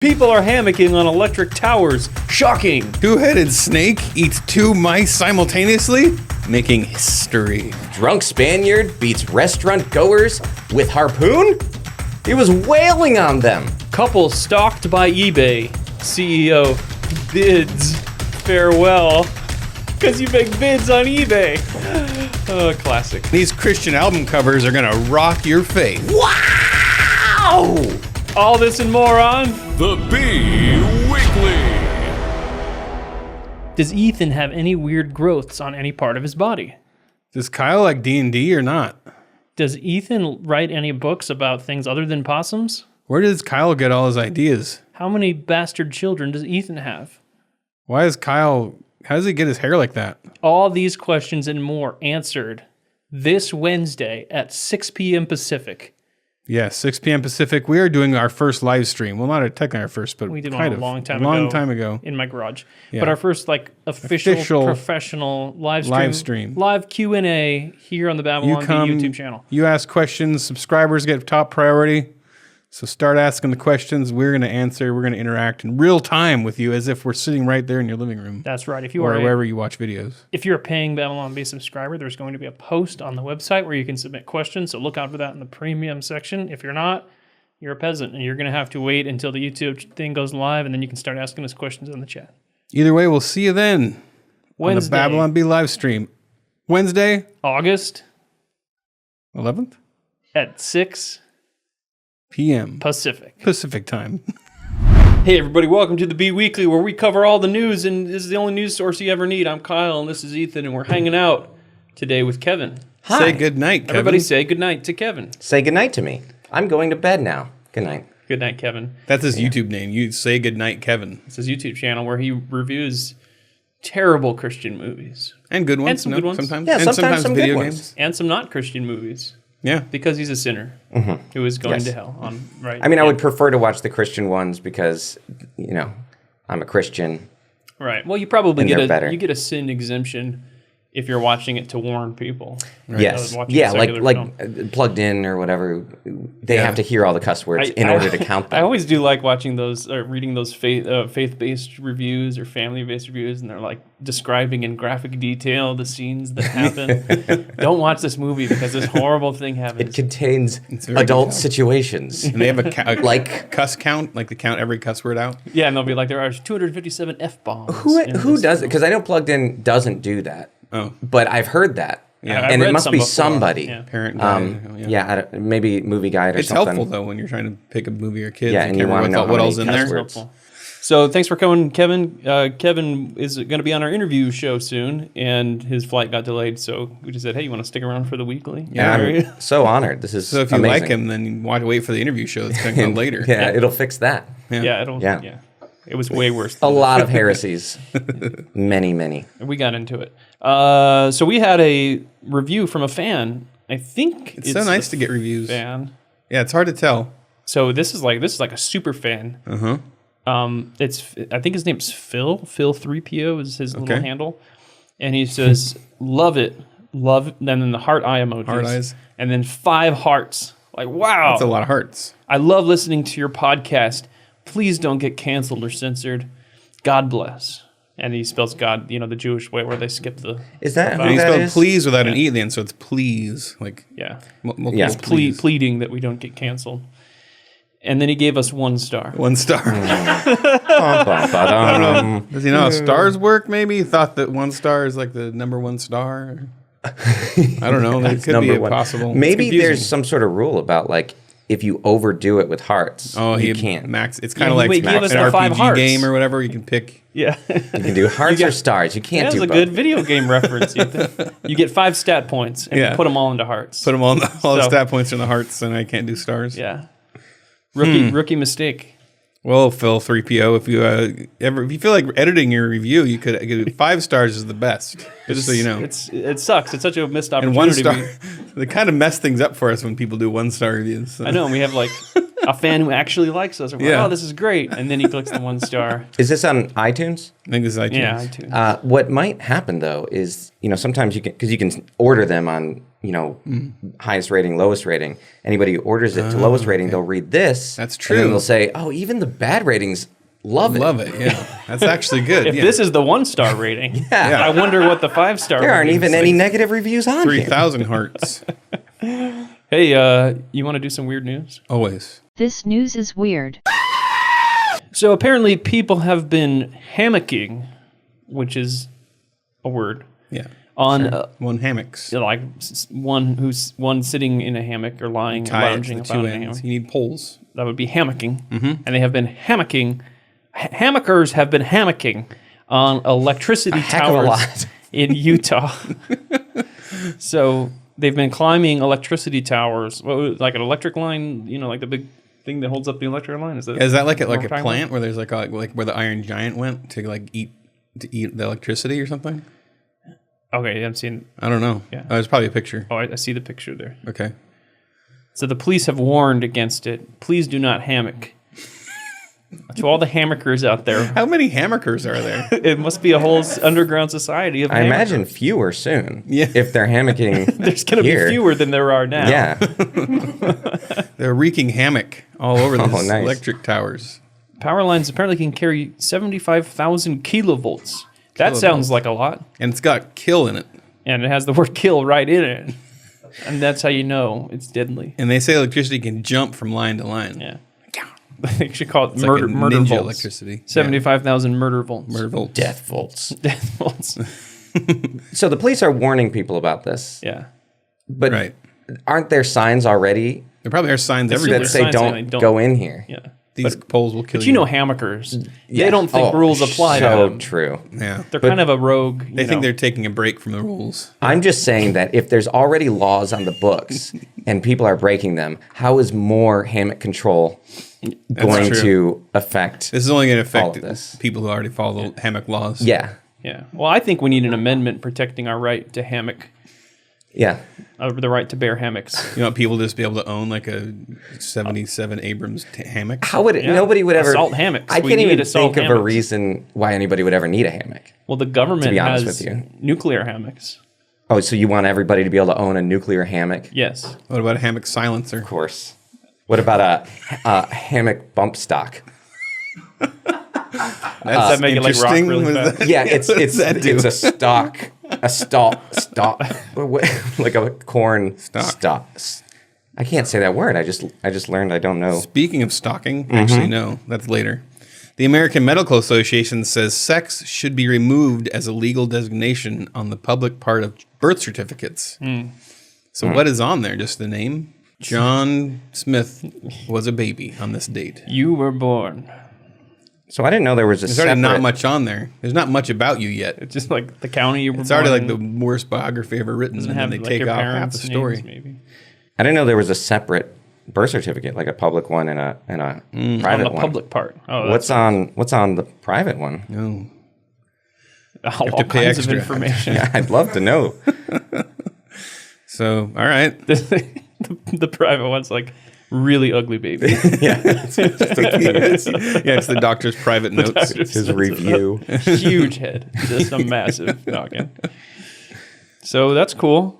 People are hammocking on electric towers. Shocking. Two-headed snake eats two mice simultaneously, making history. Drunk Spaniard beats restaurant goers with harpoon? He was wailing on them. Couple stalked by eBay. CEO bids farewell. Because you make bids on eBay. Oh, classic. These Christian album covers are gonna rock your faith. Wow! All this and more on The Bee Weekly. Does Ethan have any weird growths on any part of his body? Does Kyle like D&D or not? Does Ethan write any books about things other than possums? Where does Kyle get all his ideas? How many bastard children does Ethan have? Why is Kyle... How does he get his hair like that? All these questions and more answered this Wednesday at 6 p.m. Pacific. Yeah, 6 p.m. Pacific. We are doing our first live stream. Well, not technically our first, but We did kind one of a long time ago in my garage. Yeah. But our first official professional live stream, live Q&A here on the Babylon Bee YouTube channel. You ask questions, subscribers get top priority. So start asking the questions. We're going to answer. We're going to interact in real time with you as if we're sitting right there in your living room. That's right. If you or are wherever you watch videos. If you're a paying Babylon Bee subscriber, there's going to be a post on the website where you can submit questions. So look out for that in the premium section. If you're not, you're a peasant, and you're going to have to wait until the YouTube thing goes live, and then you can start asking us questions in the chat. Either way, we'll see you then Wednesday, on the Babylon Bee live stream. Wednesday, August 11th at 6 p.m. Pacific time. Hey everybody, welcome to the Bee Weekly, where we cover all the news, and this is the only news source you ever need. I'm Kyle, and this is Ethan, and we're hanging out today with Kevin. Hi. Say good night, Kevin. Everybody say good night to Kevin. Say goodnight to me. I'm going to bed now. Good night. Good night, Kevin. That's his YouTube name. You say good night, Kevin. It's his YouTube channel where he reviews terrible Christian movies. And good ones. And some good ones. Sometimes. Yeah, and sometimes some video good games. ones. And some not Christian movies. Yeah. Because he's a sinner who is going to hell. Right. I mean, I would prefer to watch the Christian ones because, I'm a Christian. Right. Well, you probably And they're better. you get a sin exemption if you're watching it to warn people. Right? Yes. Yeah, like Plugged In or whatever. They have to hear all the cuss words in order to count them. I always do like watching those, reading those faith-based reviews or family-based reviews, and they're like describing in graphic detail the scenes that happen. Don't watch this movie because this horrible thing happens. It contains adult situations. And they have a like cuss count, like they count every cuss word out. Yeah, and they'll be like, there are 257 F-bombs. Who does it? Because I know Plugged In doesn't do that. Oh. But I've heard that. Yeah. And it must be somebody. Yeah. Parent guide. Maybe Movie Guide or It's something. helpful, though, when you're trying to pick a movie or kids. Yeah, and you want to know what else in there. words. Helpful. So thanks for coming, Kevin. Kevin is going to be on our interview show soon, and his flight got delayed, so we just said, hey, you want to stick around for the weekly? Yeah, I'm so honored. This is So if you amazing. like him, then you wait for the interview show that's going to come later. Yeah, it'll fix that. Yeah. It was way worse. A lot of heresies. Many. We got into it. So we had a review from a fan. I think It's so nice to get reviews. Fan. Yeah, it's hard to tell. So this is like a super fan. I think his name's Phil. Phil 3PO is his little handle, and he says, "Love it, love." And then the heart eye emojis, Heart eyes. and then 5 hearts. Like, wow, That's a lot of hearts. I love listening to your podcast. Please don't get canceled or censored. God bless. And he spells God, the Jewish way where they skip the. Is that who And he that spelled is? please without an E at the end, so it's please. Like, Yeah. multiple please. Pleading that we don't get canceled. And then he gave us 1 star. 1 star. I don't know. Does he know how stars work, maybe? He thought that 1 star is like the number 1 star? I don't know. That could be possible. Maybe there's some sort of rule about, like, if you overdo it with hearts, you can't. Max. It's kind of like he gave us an the 5 RPG hearts. game or whatever. You can pick. Yeah. You can do hearts or stars. You can't That do was a both. good video game reference. You get 5 stat points and you put them all into hearts. Put them all the stat points in the hearts, and I can't do stars. Yeah. Rookie mistake. Well, Phil 3PO, if you feel like editing your review, you could 5 stars is the best. Just so you know. It sucks. It's such a missed And opportunity. 1 star, they kind of mess things up for us when people do 1 star reviews. So. I know, and we have like a fan who actually likes us. We're like, Yeah. oh, this is great. And then he clicks the 1 star. Is this on iTunes? I think this is iTunes. Yeah, iTunes. What might happen though is, sometimes you can order them on highest rating, lowest rating. Anybody who orders it to lowest rating, they'll read this. That's And true. then they'll say, oh, even the bad ratings love it. Love it, yeah. That's actually good. If this is the 1-star rating, Yeah. I wonder what the 5-star. There aren't rating even is. any negative reviews on here. 3,000 hearts. Hey, you want to do some weird news? Always. This news is weird. So apparently, people have been hammocking, which is a word, Yeah. on One hammocks. like one sitting in a hammock or lying, Tie it to lounging the about two in a ends. hammock. You need poles. That would be hammocking, and they have been hammocking. Hammockers have been hammocking on electricity heck of a towers lot. in Utah. So they've been climbing electricity towers, like an electric line, like the big thing that holds up the electric line. Is Is that like what a we're talking plant where there's like where the Iron Giant went to eat the electricity or something? about? Okay, I'm seeing. I don't know. Yeah. Oh, there's probably a picture. Oh, I see the picture there. Okay. So the police have warned against it. Please do not hammock. To all the hammockers out there, How many hammockers are there? it must be a whole underground society of I imagine hammockers. fewer soon. Yeah. If they're hammocking. There's going to be here. fewer than there are now. Yeah. They're wreaking hammock all over these nice. electric towers. Power lines apparently can carry 75,000 kilovolts. That sounds like a lot. And it's got kill in it. And it has the word kill right in it. And that's how you know it's deadly. And they say electricity can jump from line to line. Yeah. They should call it It's murder, like a murder ninja volts. electricity. 75,000 murder volts. Murder volts. Death volts. Death volts. So the police are warning people about this. Yeah. But Right. aren't there signs already There probably are signs That's everywhere. that say signs saying don't, don't- go in here? Yeah. These poles will kill But you. you know hammockers. Yeah. They don't think Oh, rules apply to So them. true. Yeah. They're kind of a rogue. They think they're taking a break from the rules. I'm just saying that if there's already laws on the books and people are breaking them, how is more hammock control going true. to affect? This is only going to All of affect this. people who already follow the hammock laws. Yeah. Yeah. Well, I think we need an amendment protecting our right to hammock, Yeah. the right to bear hammocks. You want people to just be able to own like a 77 Abrams hammock? How would it, Yeah. nobody would ever Assault hammocks. I We can't need even assault think of a hammocks. reason why anybody would ever need a hammock. Well, the government be honest has with you. nuclear hammocks. Oh, so you want everybody to be able to own a nuclear hammock? Yes. What about a hammock silencer? Of course. What about a hammock bump stock? That's that make it, like, rock interesting. really What is fast? that? Yeah, does that do? it's a stalk, like a corn stalk. I can't say that word. I just learned I don't know. Speaking of stalking, Mm-hmm. actually, no, that's later. The American Medical Association says sex should be removed as a legal designation on the public part of birth certificates. So what is on there? Just the name? John Smith was a baby on this date. You were born. So I didn't know there was a There's already not separate- much on there. There's not much about you yet. It's just like the county you were It's born already like the in. worst biography ever written, and Doesn't then have they like take your off half parents' the story. names, maybe. I didn't know there was a separate birth certificate, like a public one and a On private the one. public part. Oh, What's on the private one? No. all to pay kinds extra. of information. I'd love to know. So, all right. the private one's like really ugly baby. It's the doctor's private notes. His review. Huge head, just a massive noggin. So that's cool.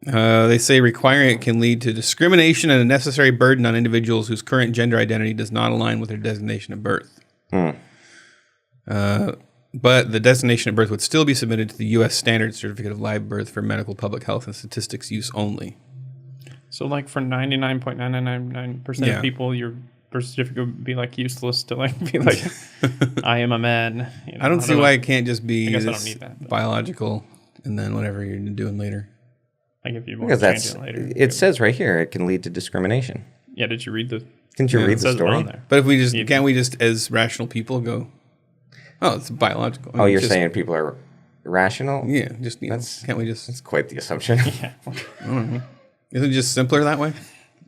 They say requiring it can lead to discrimination and a necessary burden on individuals whose current gender identity does not align with their designation of birth. But the designation of birth would still be submitted to the U.S. Standard Certificate of Live Birth for medical, public health, and statistics use only. So like for 99.999% Yeah. of people, your birth certificate would be like useless to like be like, I am a man. You know, I don't see know. why it can't just be guess I this don't need that, but- biological and then whatever you're doing later. Like if you want Because to change that's it later. it says right here it can lead to discrimination. Yeah, did you read the? Didn't you Yeah, read It the says it story? on there. But if we just, can't we just, as rational people, go, oh, it's biological. I Oh, mean, you're just- saying people are rational? Yeah, just, can't we just, That's quite the assumption. isn't it just simpler that way?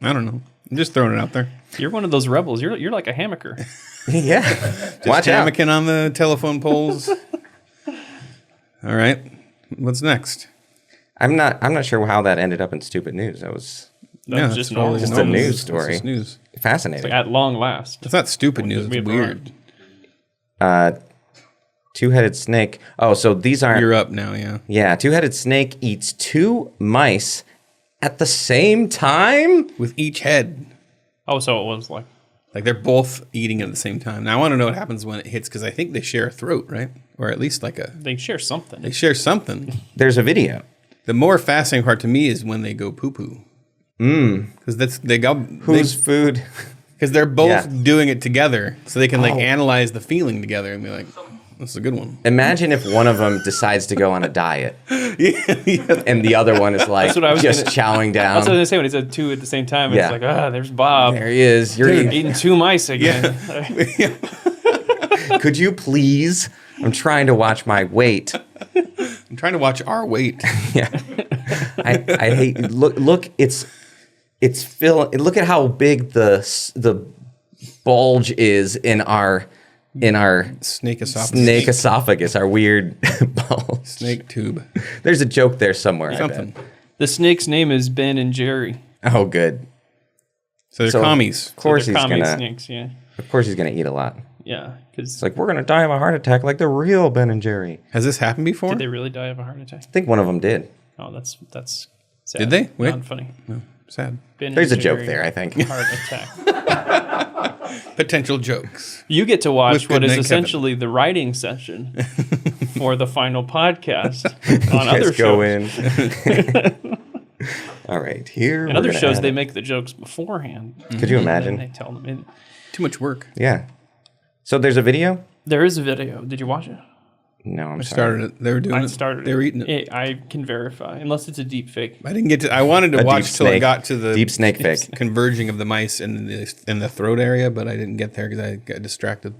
I don't know. I'm just throwing it out there. You're one of those rebels. You're like a hammocker. yeah. Just Watch out. hammocking on the telephone poles. All right. What's next? I'm not sure how that ended up in stupid news. That was That's just normal. Just a news story. It's just news. fascinating. At long last. It's not stupid news. we It's have weird. Two-headed snake. Oh, so these aren't. You're up now, yeah. Yeah, two-headed snake eats two mice at the same time? with each head. Oh, so it was like Like they're both eating at the same time. Now I want to know what happens when it hits because I think they share a throat, right? Or at least like they share something. they share something. There's a video. The more fascinating part to me is when they go poo poo. Because that's they go Whose food? because they're both Yeah. doing it together, so they can like Oh. analyze the feeling together and be like, "That's a good one." Imagine if one of them decides to go on a diet yeah. and the other one is like what I was just gonna- chowing That's what I was down. gonna say when he said two at the same time. Yeah. It's like, there's Bob There he is. You're eating. eating two mice again. Could you please? I'm trying to watch my weight. I'm trying to watch our weight. Yeah. I hate look it's look at how big the bulge is in our Snake esophagus. snake esophagus, our weird bulge. Snake tube. There's a joke there somewhere. I Something. bet. The snake's name is Ben and Jerry. Oh, good. So they're So- commies. Of course They're he's commie gonna. snakes, yeah. Of course he's gonna eat a lot. Yeah, because It's like we're gonna die of a heart attack, like the real Ben and Jerry. Has this happened before? did they really die of a heart attack? I think one of them did. Oh, that's sad. Did they? Wait. Not funny. No. Sad. Ben There's and a joke Jerry, there, I think. Heart attack. Potential jokes. You get to watch With what is Goodnight essentially the writing session for the final podcast on other Guys go shows. in. All right, here. In we're other gonna shows, add they it. make the jokes beforehand. Could you And imagine? then they tell them. Too much work. Yeah. So there's a video. There is a video. Did you watch it? No, I'm sorry. Started it. They were doing I it. started. They were eating it. I can verify, unless it's a deep fake. I didn't get to. I wanted to A watch deep till I snake. got to the Deep snake fake. converging of the mice in the throat area, but I didn't get there because I got distracted.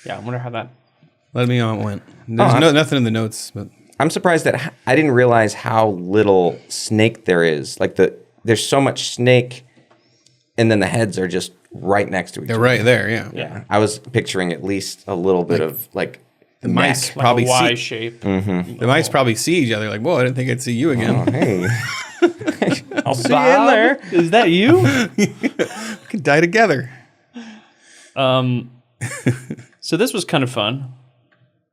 Yeah, I wonder how that. Let me know how it went. There's nothing in the notes, but I'm surprised that I didn't realize how little snake there is. Like there's so much snake, and then the heads are just right next to each they're other. right there. Yeah. Yeah. I was picturing at least a little bit of like The mice neck. Like probably a Y see. shape. The mice probably see each other. Like, whoa! I didn't think I'd see you again. Oh, hey, I'll see you in Bob, there. is that you? We could die together. So this was kind of fun.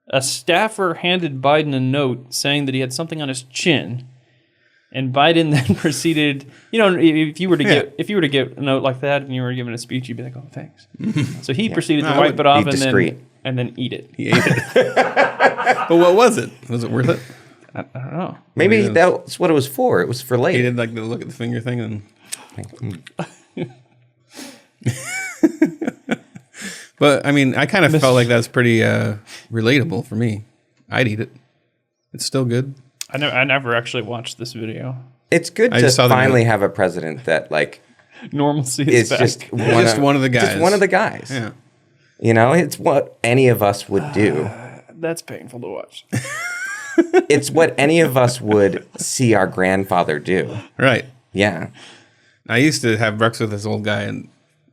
A staffer handed Biden a note saying that he had something on his chin, and Biden then proceeded. You know, if you were to get a note like that and you were giving a speech, you'd be like, "Oh, thanks." So he proceeded to No, I wipe would it off be and discreet. then eat it. He ate it. But what was it? Was it worth it? I don't know. Maybe Maybe that's what it was for. It was for He later. did like the look at the finger thing and. But I mean, I kind of felt like that's pretty relatable for me. I'd eat it. It's still good. I never actually watched this video. It's good I to just saw the finally note. have a president that like Normalcy is is back. just Just one of the guys. Just one of the guys. Yeah. You know, it's what any of us would do. That's painful to watch. It's what any of us would see our grandfather do. Right. Yeah. I used to have breakfast with this old guy, and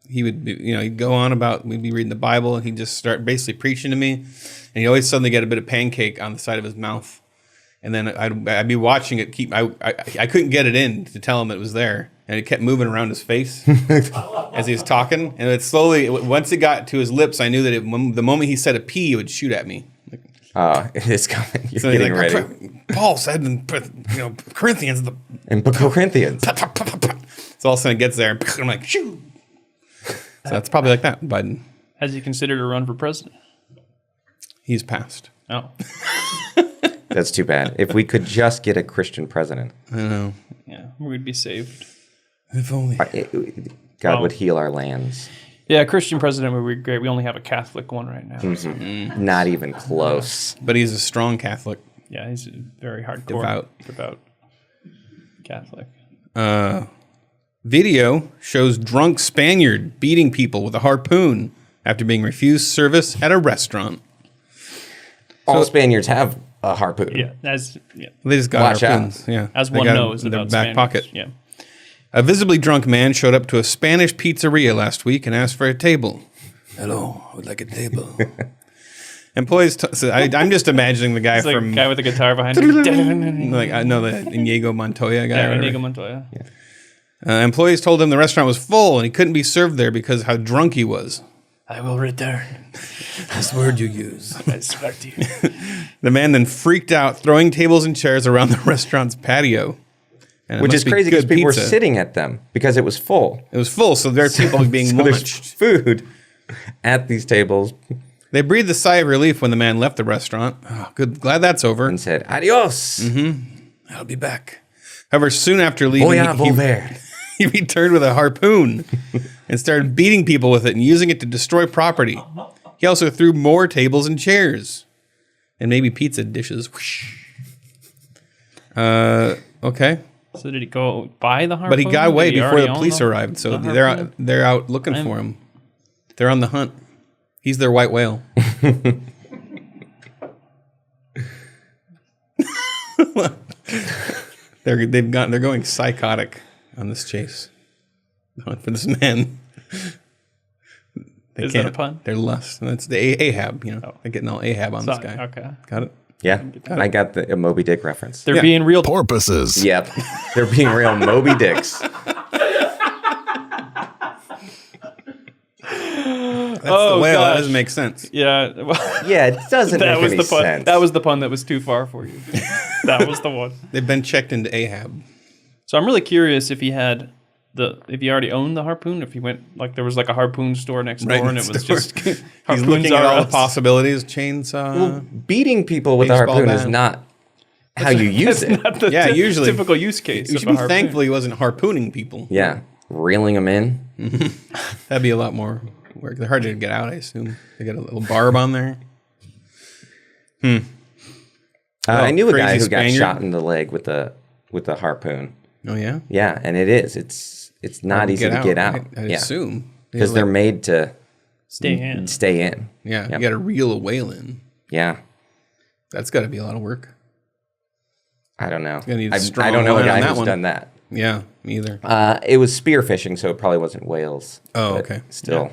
he would be, he'd go on about, we'd be reading the Bible, and he'd just start basically preaching to me, and he'd always suddenly get a bit of pancake on the side of his mouth, and then I'd be watching it I couldn't get it in to tell him it was there, and it kept moving around his face as he was talking, and it slowly, once it got to his lips, I knew that the moment he said a P, it would shoot at me. It is coming. You're So he's getting like, ready. Paul said in Corinthians, In Corinthians. so all of a sudden it gets there, and I'm like, shoo. So that's probably like that, Biden. Has he considered a run for president? He's passed. Oh, That's too bad. If we could just get a Christian president, I know. yeah, we'd be saved. If only. God Oh. would heal our lands. Yeah, a Christian president would be great. We only have a Catholic one right now. so, Not even close. But he's a strong Catholic. yeah, he's a very hardcore devout Catholic. Video shows drunk Spaniard beating people with a harpoon after being refused service at a restaurant. All Spaniards have a harpoon. Yeah, They just got Watch harpoons. out. Yeah, as They one got knows in their about back Spaniards. pocket. Yeah, A visibly drunk man showed up to a Spanish pizzeria last week and asked for a table. Hello, I would like a table. Employees. I'm just imagining the guy it's like from a guy with a guitar behind him. like I know the Inigo Montoya guy. Yeah, or whatever. Inigo Montoya. Employees told him the restaurant was full and he couldn't be served there because of how drunk he was. I will return. That's the word you use. I expect you. The man then freaked out, throwing tables and chairs around the restaurant's patio. And it Which must is be crazy because good people were pizza. sitting at them because it was full. It was full, so there are people being So there's launched. food at these tables They breathed a sigh of relief when the man left the restaurant. Oh, good, glad that's over. and said, adios. I'll be back. However, soon after leaving, Voy a volver. he returned with a harpoon and started beating people with it and using it to destroy property. He also threw more tables and chairs and maybe pizza dishes. Whoosh. Okay, So did he go buy the harpoon? but he got away Did he before already the own police arrived, so the they're harpoon? they're out looking for him. They're on the hunt. He's their white whale. They're going psychotic on this chase. For this man. They Is that a can't. pun? They're lust. That's the Ahab, you know. They're getting all Ahab on this Sorry, guy. okay. Got it? Yeah, I got the Moby Dick reference. They're being real. Porpoises. Yep, they're being real Moby Dicks. That's the whale. That gosh. doesn't make sense. Yeah. well, Yeah, it doesn't that make was any the pun. sense. That was the pun that was too far for you. That was the one. They've been checked into Ahab. So I'm really curious if he already owned the harpoon, if he went, like there was like a harpoon store next door and it was just He's harpoons looking at are all us. the possibilities. Chainsaw. beating people with a Baseball harpoon bat. is not how you use it. Not the Yeah, usually- typical use case. You of should a be harpoon. thankful he wasn't harpooning people. Yeah, reeling them in. That'd be a lot more work. They're hard to get out, I assume. They got a little barb on there. I knew a guy crazy who got Spaniard. shot in the leg with a harpoon. Oh, yeah? Yeah, and it's not easy to get out. I'd yeah, assume. because they're made to Stay in. stay in. Yeah, Yep. you got to reel a whale in. Yeah, That's got to be a lot of work. I don't know. Gonna need a I strong don't know a line on guy that who's one. done that. Yeah, me either. It was spear fishing, so it probably wasn't whales. Oh, but okay. Still.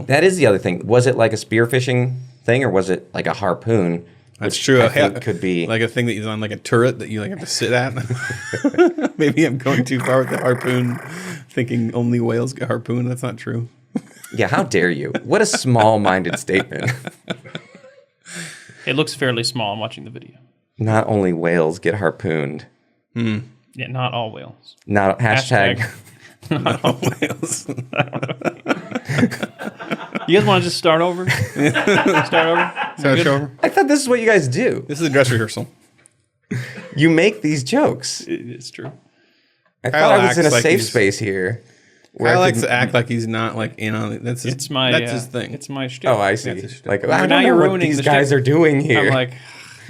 That is the other thing. Was it like a spear fishing thing, or was it like a harpoon? That's which true. I think could be like a thing that is on like a turret that you like have to sit at. Maybe I'm going too far with the harpoon, thinking only whales get harpooned. That's not true. Yeah, how dare you? What a small-minded statement. It looks fairly small. I'm watching the video. Not only whales get harpooned. Yeah, not all whales. Not hashtag. Not all whales. You guys want to just start over? Start over? Start over. I thought this is what you guys do. This is a dress rehearsal. You make these jokes. It's true. I Kyle thought I was in a acts like safe he's- space here. Where I I like could- to act like he's not like in on it. That's his, It's my. that's his thing. It's my shtick. Oh, I see. That's his Like, shtick. I Now don't you're know what ruining these the guys shtick. are doing here. I'm like,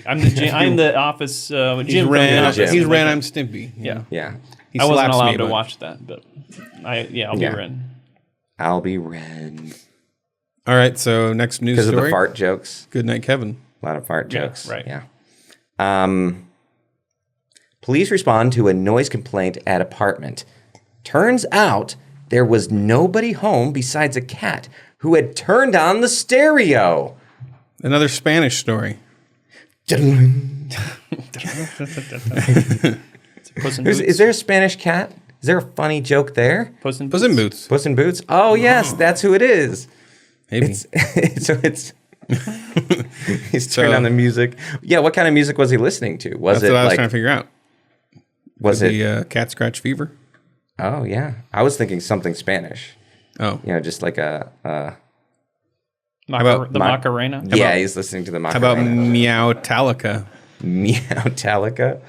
I'm the office. Jim. He's from ran. the office. He's I'm ran. like, I'm Stimpy. Yeah. yeah, He I wasn't slaps allowed me, to but- watch that, but I'll Yeah. be Ren. I'll be red. All right. So next news Because of story. the fart jokes. Good night, Kevin. A lot of fart Yeah, jokes. right. Yeah. Police respond to a noise complaint at apartment. Turns out there was nobody home besides a cat who had turned on the stereo. Another Spanish story. Puss in Boots. Is there a Spanish cat? Is there a funny joke there? Puss in Puss in Boots. Puss in Boots? Oh, yes, that's who it is. Maybe. It's he's turned on the music. Yeah, what kind of music was he listening to? Was That's it what I was like trying to figure out. was it The cat scratch fever? Oh yeah. I was thinking something Spanish. Oh. You know, just like a about the Macarena. yeah, he's listening to the How about Macarena. Meow Talica? Meowtalica.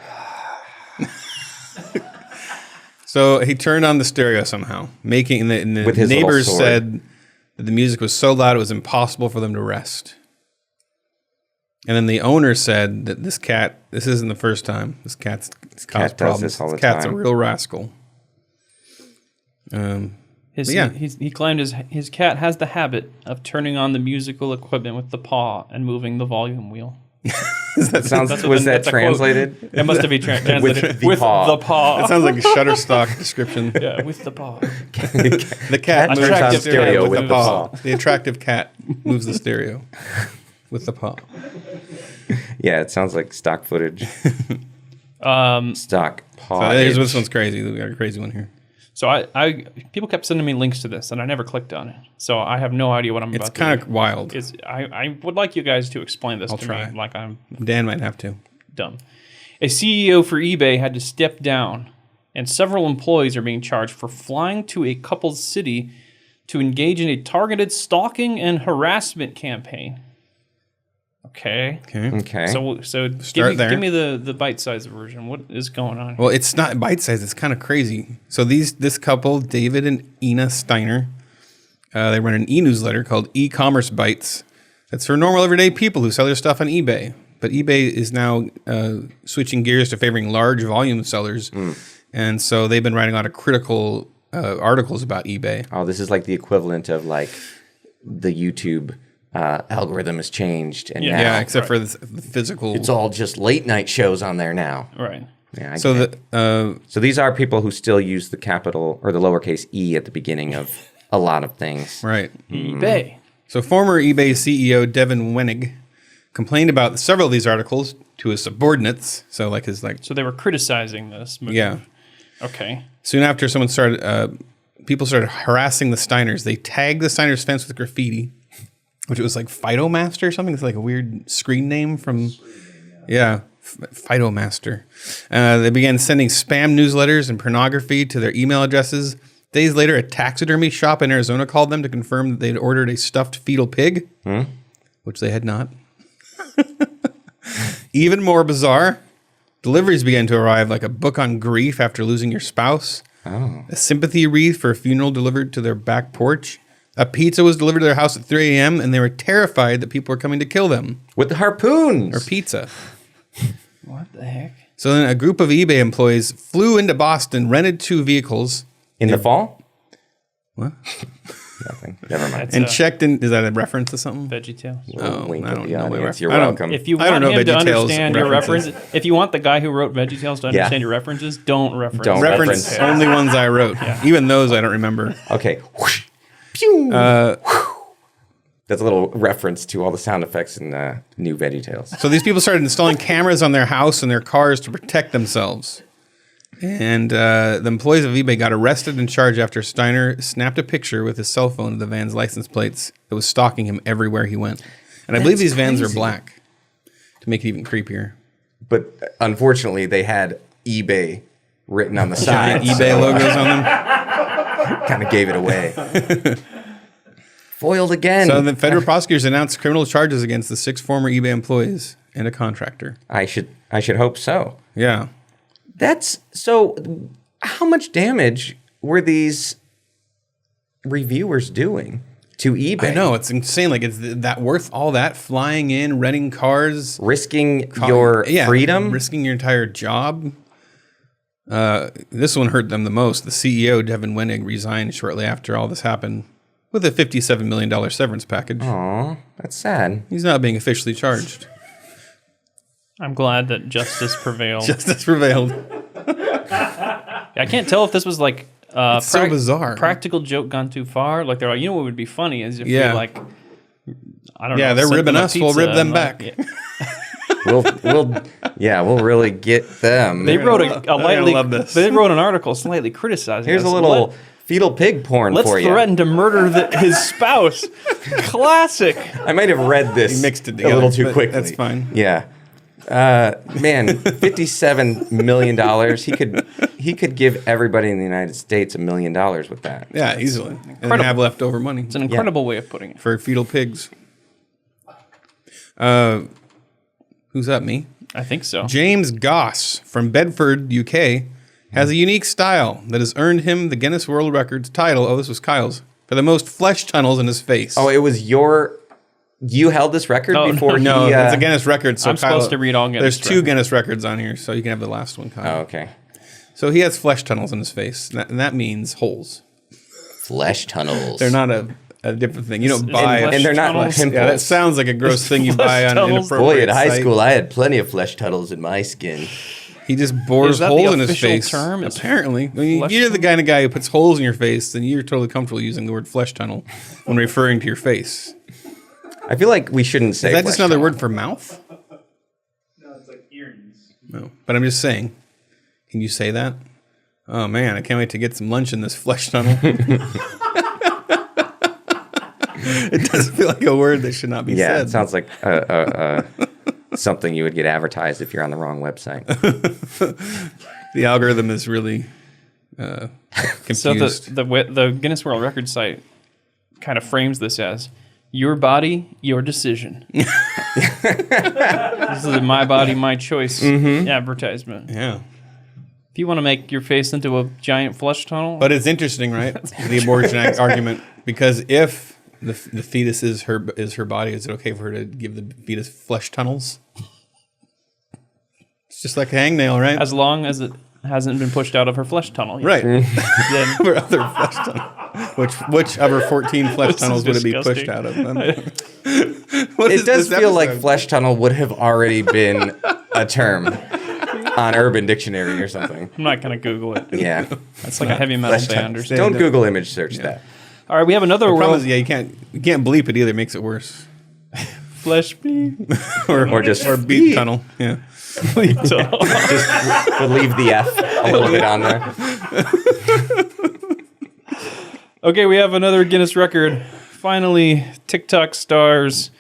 So he turned on the stereo somehow, making and the With his little neighbors sword. said that the music was so loud it was impossible for them to rest. And then the owner said that this isn't the first time this cat's caused cat does problems. this all the This cat's time. a real rascal. Yeah. He claimed his cat has the habit of turning on the musical equipment with the paw and moving the volume wheel. That sounds That's what was the- that that's a quote. translated? It must have been translated the with paw. the paw. That sounds like a Shutterstock description. Yeah, with the paw. The cat moves turns on the stereo with the paw. paw. The attractive cat moves the stereo with the paw. Yeah, it sounds like stock footage. Stock paw. So this one's crazy. We got a crazy one here. So I people kept sending me links to this, and I never clicked on it. So I have no idea what I'm It's about to kind do. of wild. I would like you guys to explain this to try. me like I'm Dan might have to. dumb. A CEO for eBay had to step down, and several employees are being charged for flying to a couple's city to engage in a targeted stalking and harassment campaign. Okay. Okay. So Start there. give me the bite-sized version. What is going on here? Well, it's not bite-sized. It's kind of crazy. So this couple, David and Ina Steiner, they run an e-newsletter called E-Commerce Bites. That's for normal, everyday people who sell their stuff on eBay. But eBay is now switching gears to favoring large volume sellers. And so they've been writing a lot of critical articles about eBay. Oh, this is like the equivalent of like the YouTube algorithm has changed, and now Yeah, except for the physical. it's all just late night shows on there now. Right. Yeah. So So these are people who still use the capital or the lowercase e at the beginning of a lot of things. right. eBay. So former eBay CEO Devin Wenig complained about several of these articles to his subordinates. So like his So they were criticizing this move. yeah. Okay. Soon after, people started harassing the Steiners. They tagged the Steiners' fence with graffiti, which was like Phytomaster or something. It's like a weird screen name from, Phytomaster. They began sending spam newsletters and pornography to their email addresses. Days later, a taxidermy shop in Arizona called them to confirm that they'd ordered a stuffed fetal pig, which they had not. Even more bizarre, deliveries began to arrive like a book on grief after losing your spouse, a sympathy wreath for a funeral delivered to their back porch, a pizza was delivered to their house at 3 a.m., and they were terrified that people were coming to kill them. With the harpoons. Or pizza. What the heck? So then a group of eBay employees flew into Boston, rented 2 vehicles. In the fall? What? Nothing. Never mind. That's And checked in. Is that a reference to something? VeggieTales. Little wink I at don't the know my audience. ref- You're I don't- welcome. If you I don't want know him to VeggieTales understand your references. references, if you want the guy who wrote VeggieTales to understand your references, don't reference. Don't Reference reference. only ones I wrote. Even those I don't remember. Okay. Whoosh. Pew. That's a little reference to all the sound effects in new VeggieTales. So these people started installing cameras on their house and their cars to protect themselves. And the employees of eBay got arrested and charged after Steiner snapped a picture with his cell phone of the van's license plates that was stalking him everywhere he went. And I believe these vans are crazy. black to make it even creepier. But unfortunately, they had eBay written on the Giant side. eBay logos on them. Kind of gave it away. Foiled again. So the federal prosecutors announced criminal charges against the 6 former eBay employees and a contractor. I should hope so. Yeah. That's so. How much damage were these reviewers doing to eBay? I know, it's insane. Like, it's that worth all that? Flying in, renting cars, Risking your freedom. risking your entire job. This one hurt them the most. The CEO, Devin Wenig, resigned shortly after all this happened with a $57 million severance package. Aw, that's sad. He's not being officially charged. I'm glad that justice prevailed. Justice prevailed. I can't tell if this was like It's so bizarre. practical joke gone too far. Like they're like, what would be funny is if we like, I don't know. Yeah, they're sent ribbing them a us. We'll pizza rib them and, back. We'll really get them. They wrote a gonna lightly. love this. They wrote an article slightly criticizing. Here's us. a little fetal pig porn Let's for you. threaten to murder his spouse. Classic. I might have read this You mixed it a together, little too but quickly. that's fine. Yeah. Man, $57 million. He could give everybody in the United States $1 million with that. Yeah, easily. And then have leftover money It's an incredible way of putting it. for fetal pigs. Who's that, me? I think so. James Goss from Bedford, UK, has a unique style that has earned him the Guinness World Records title. Oh, this was Kyle's. For the most flesh tunnels in his face. Oh, it was you held this record Oh, before no, he... it's a Guinness record. So I'm supposed to read all Guinness There's 2 records. Guinness records on here, so you can have the last one, Kyle. Oh, okay. So he has flesh tunnels in his face, and that means holes. Flesh tunnels. They're not a different thing. You don't buy... And they're not tunnels? pimples. yeah, that sounds like a gross thing you buy on an tunnels? inappropriate Boy, at high site. school, I had plenty of flesh tunnels in my skin. He just bores Is that the holes in his official face. term? It's Apparently, I mean, flesh you're the kind of guy who puts holes in your face, then you're totally comfortable using the word flesh tunnel when referring to your face. I feel like we shouldn't say Is that flesh just another tunnel. word for mouth? No, it's like earrings. No, but I'm just saying. Can you say that? Oh man, I can't wait to get some lunch in this flesh tunnel. It does feel like a word that should not be Yeah, said. it sounds like something you would get advertised if you're on the wrong website. The algorithm is really confused. So the Guinness World Records site kind of frames this as your body, your decision. This is a my body, my choice advertisement. Yeah. If you want to make your face into a giant flush tunnel, But it's interesting, right? The abortion argument, because if the fetus is her body, is it okay for her to give the fetus flesh tunnels? It's just like a hangnail, right? as long as it hasn't been pushed out of her flesh tunnel. Right. Then For other flesh tunnels. Which other 14 flesh tunnels would it be pushed out of? It does feel like flesh tunnel would have already been a term on Urban Dictionary or something. I'm not going to Google it. Yeah. It's like a heavy metal Flesh band or tunnel. something. Don't Google image search that. All right, we have another Problem world is, you can't bleep it either. It makes it worse. flesh beep. Or just beep tunnel. Yeah. Just we'll leave the F a little bit on there. Okay, we have another Guinness record. Finally, TikTok stars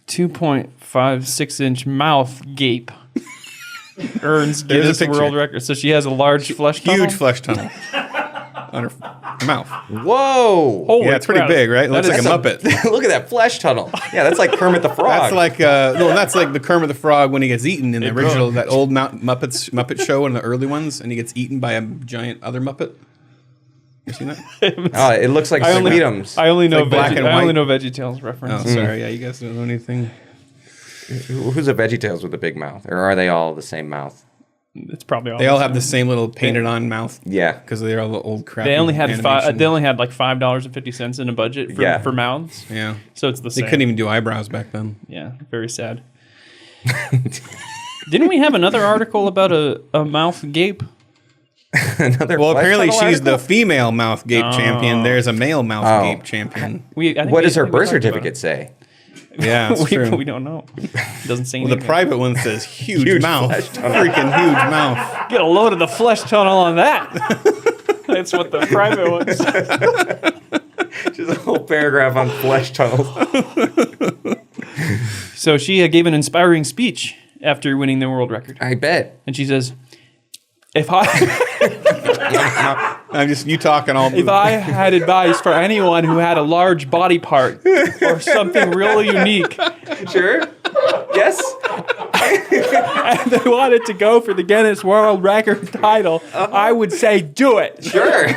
2.56-inch mouth gape earns Guinness picture. World Record. So she has a large flesh tunnel. Huge flesh tunnel on her mouth. Whoa. Holy Yeah, it's pretty crap. big, right? It looks like a That's Muppet. Look at that flesh tunnel. Yeah, that's like Kermit the Frog. That's like that's like the Kermit the Frog when he gets eaten in the original that old Muppet show, one of the early ones, and he gets eaten by a giant other Muppet. You seen that? Oh, it looks like Sweetums. I only know like black and I only white. know VeggieTales reference. Oh, sorry. Yeah, you guys don't know anything. Who's a VeggieTales with a big mouth? Or are they all the same mouth? It's probably all They all have the same little painted on mouth. Yeah. Because they're all the old crap. They only had they only had like $5.50 in a budget for mouths. Yeah. So it's the They same. couldn't even do eyebrows back then. Yeah, very sad. Didn't we have another article about a mouth gape? Another Well, flesh apparently tunnel she's the article? female mouth gape champion. There's a male mouth gape champion. I think What does her we birth talked about certificate say? Yeah, that's it. true. We don't know. It doesn't say Well, the anything. private one says huge, Huge mouth. flesh Freaking huge mouth. Get a load of the flesh tunnel on that. That's what the private one says. Just a whole paragraph on flesh tunnels. So she gave an inspiring speech after winning the world record. I bet. And she says, if I I'm just you talking all. if I had advice for anyone who had a large body part or something really unique Sure. Yes. and they wanted to go for the Guinness World Record title, I would say do it. Sure.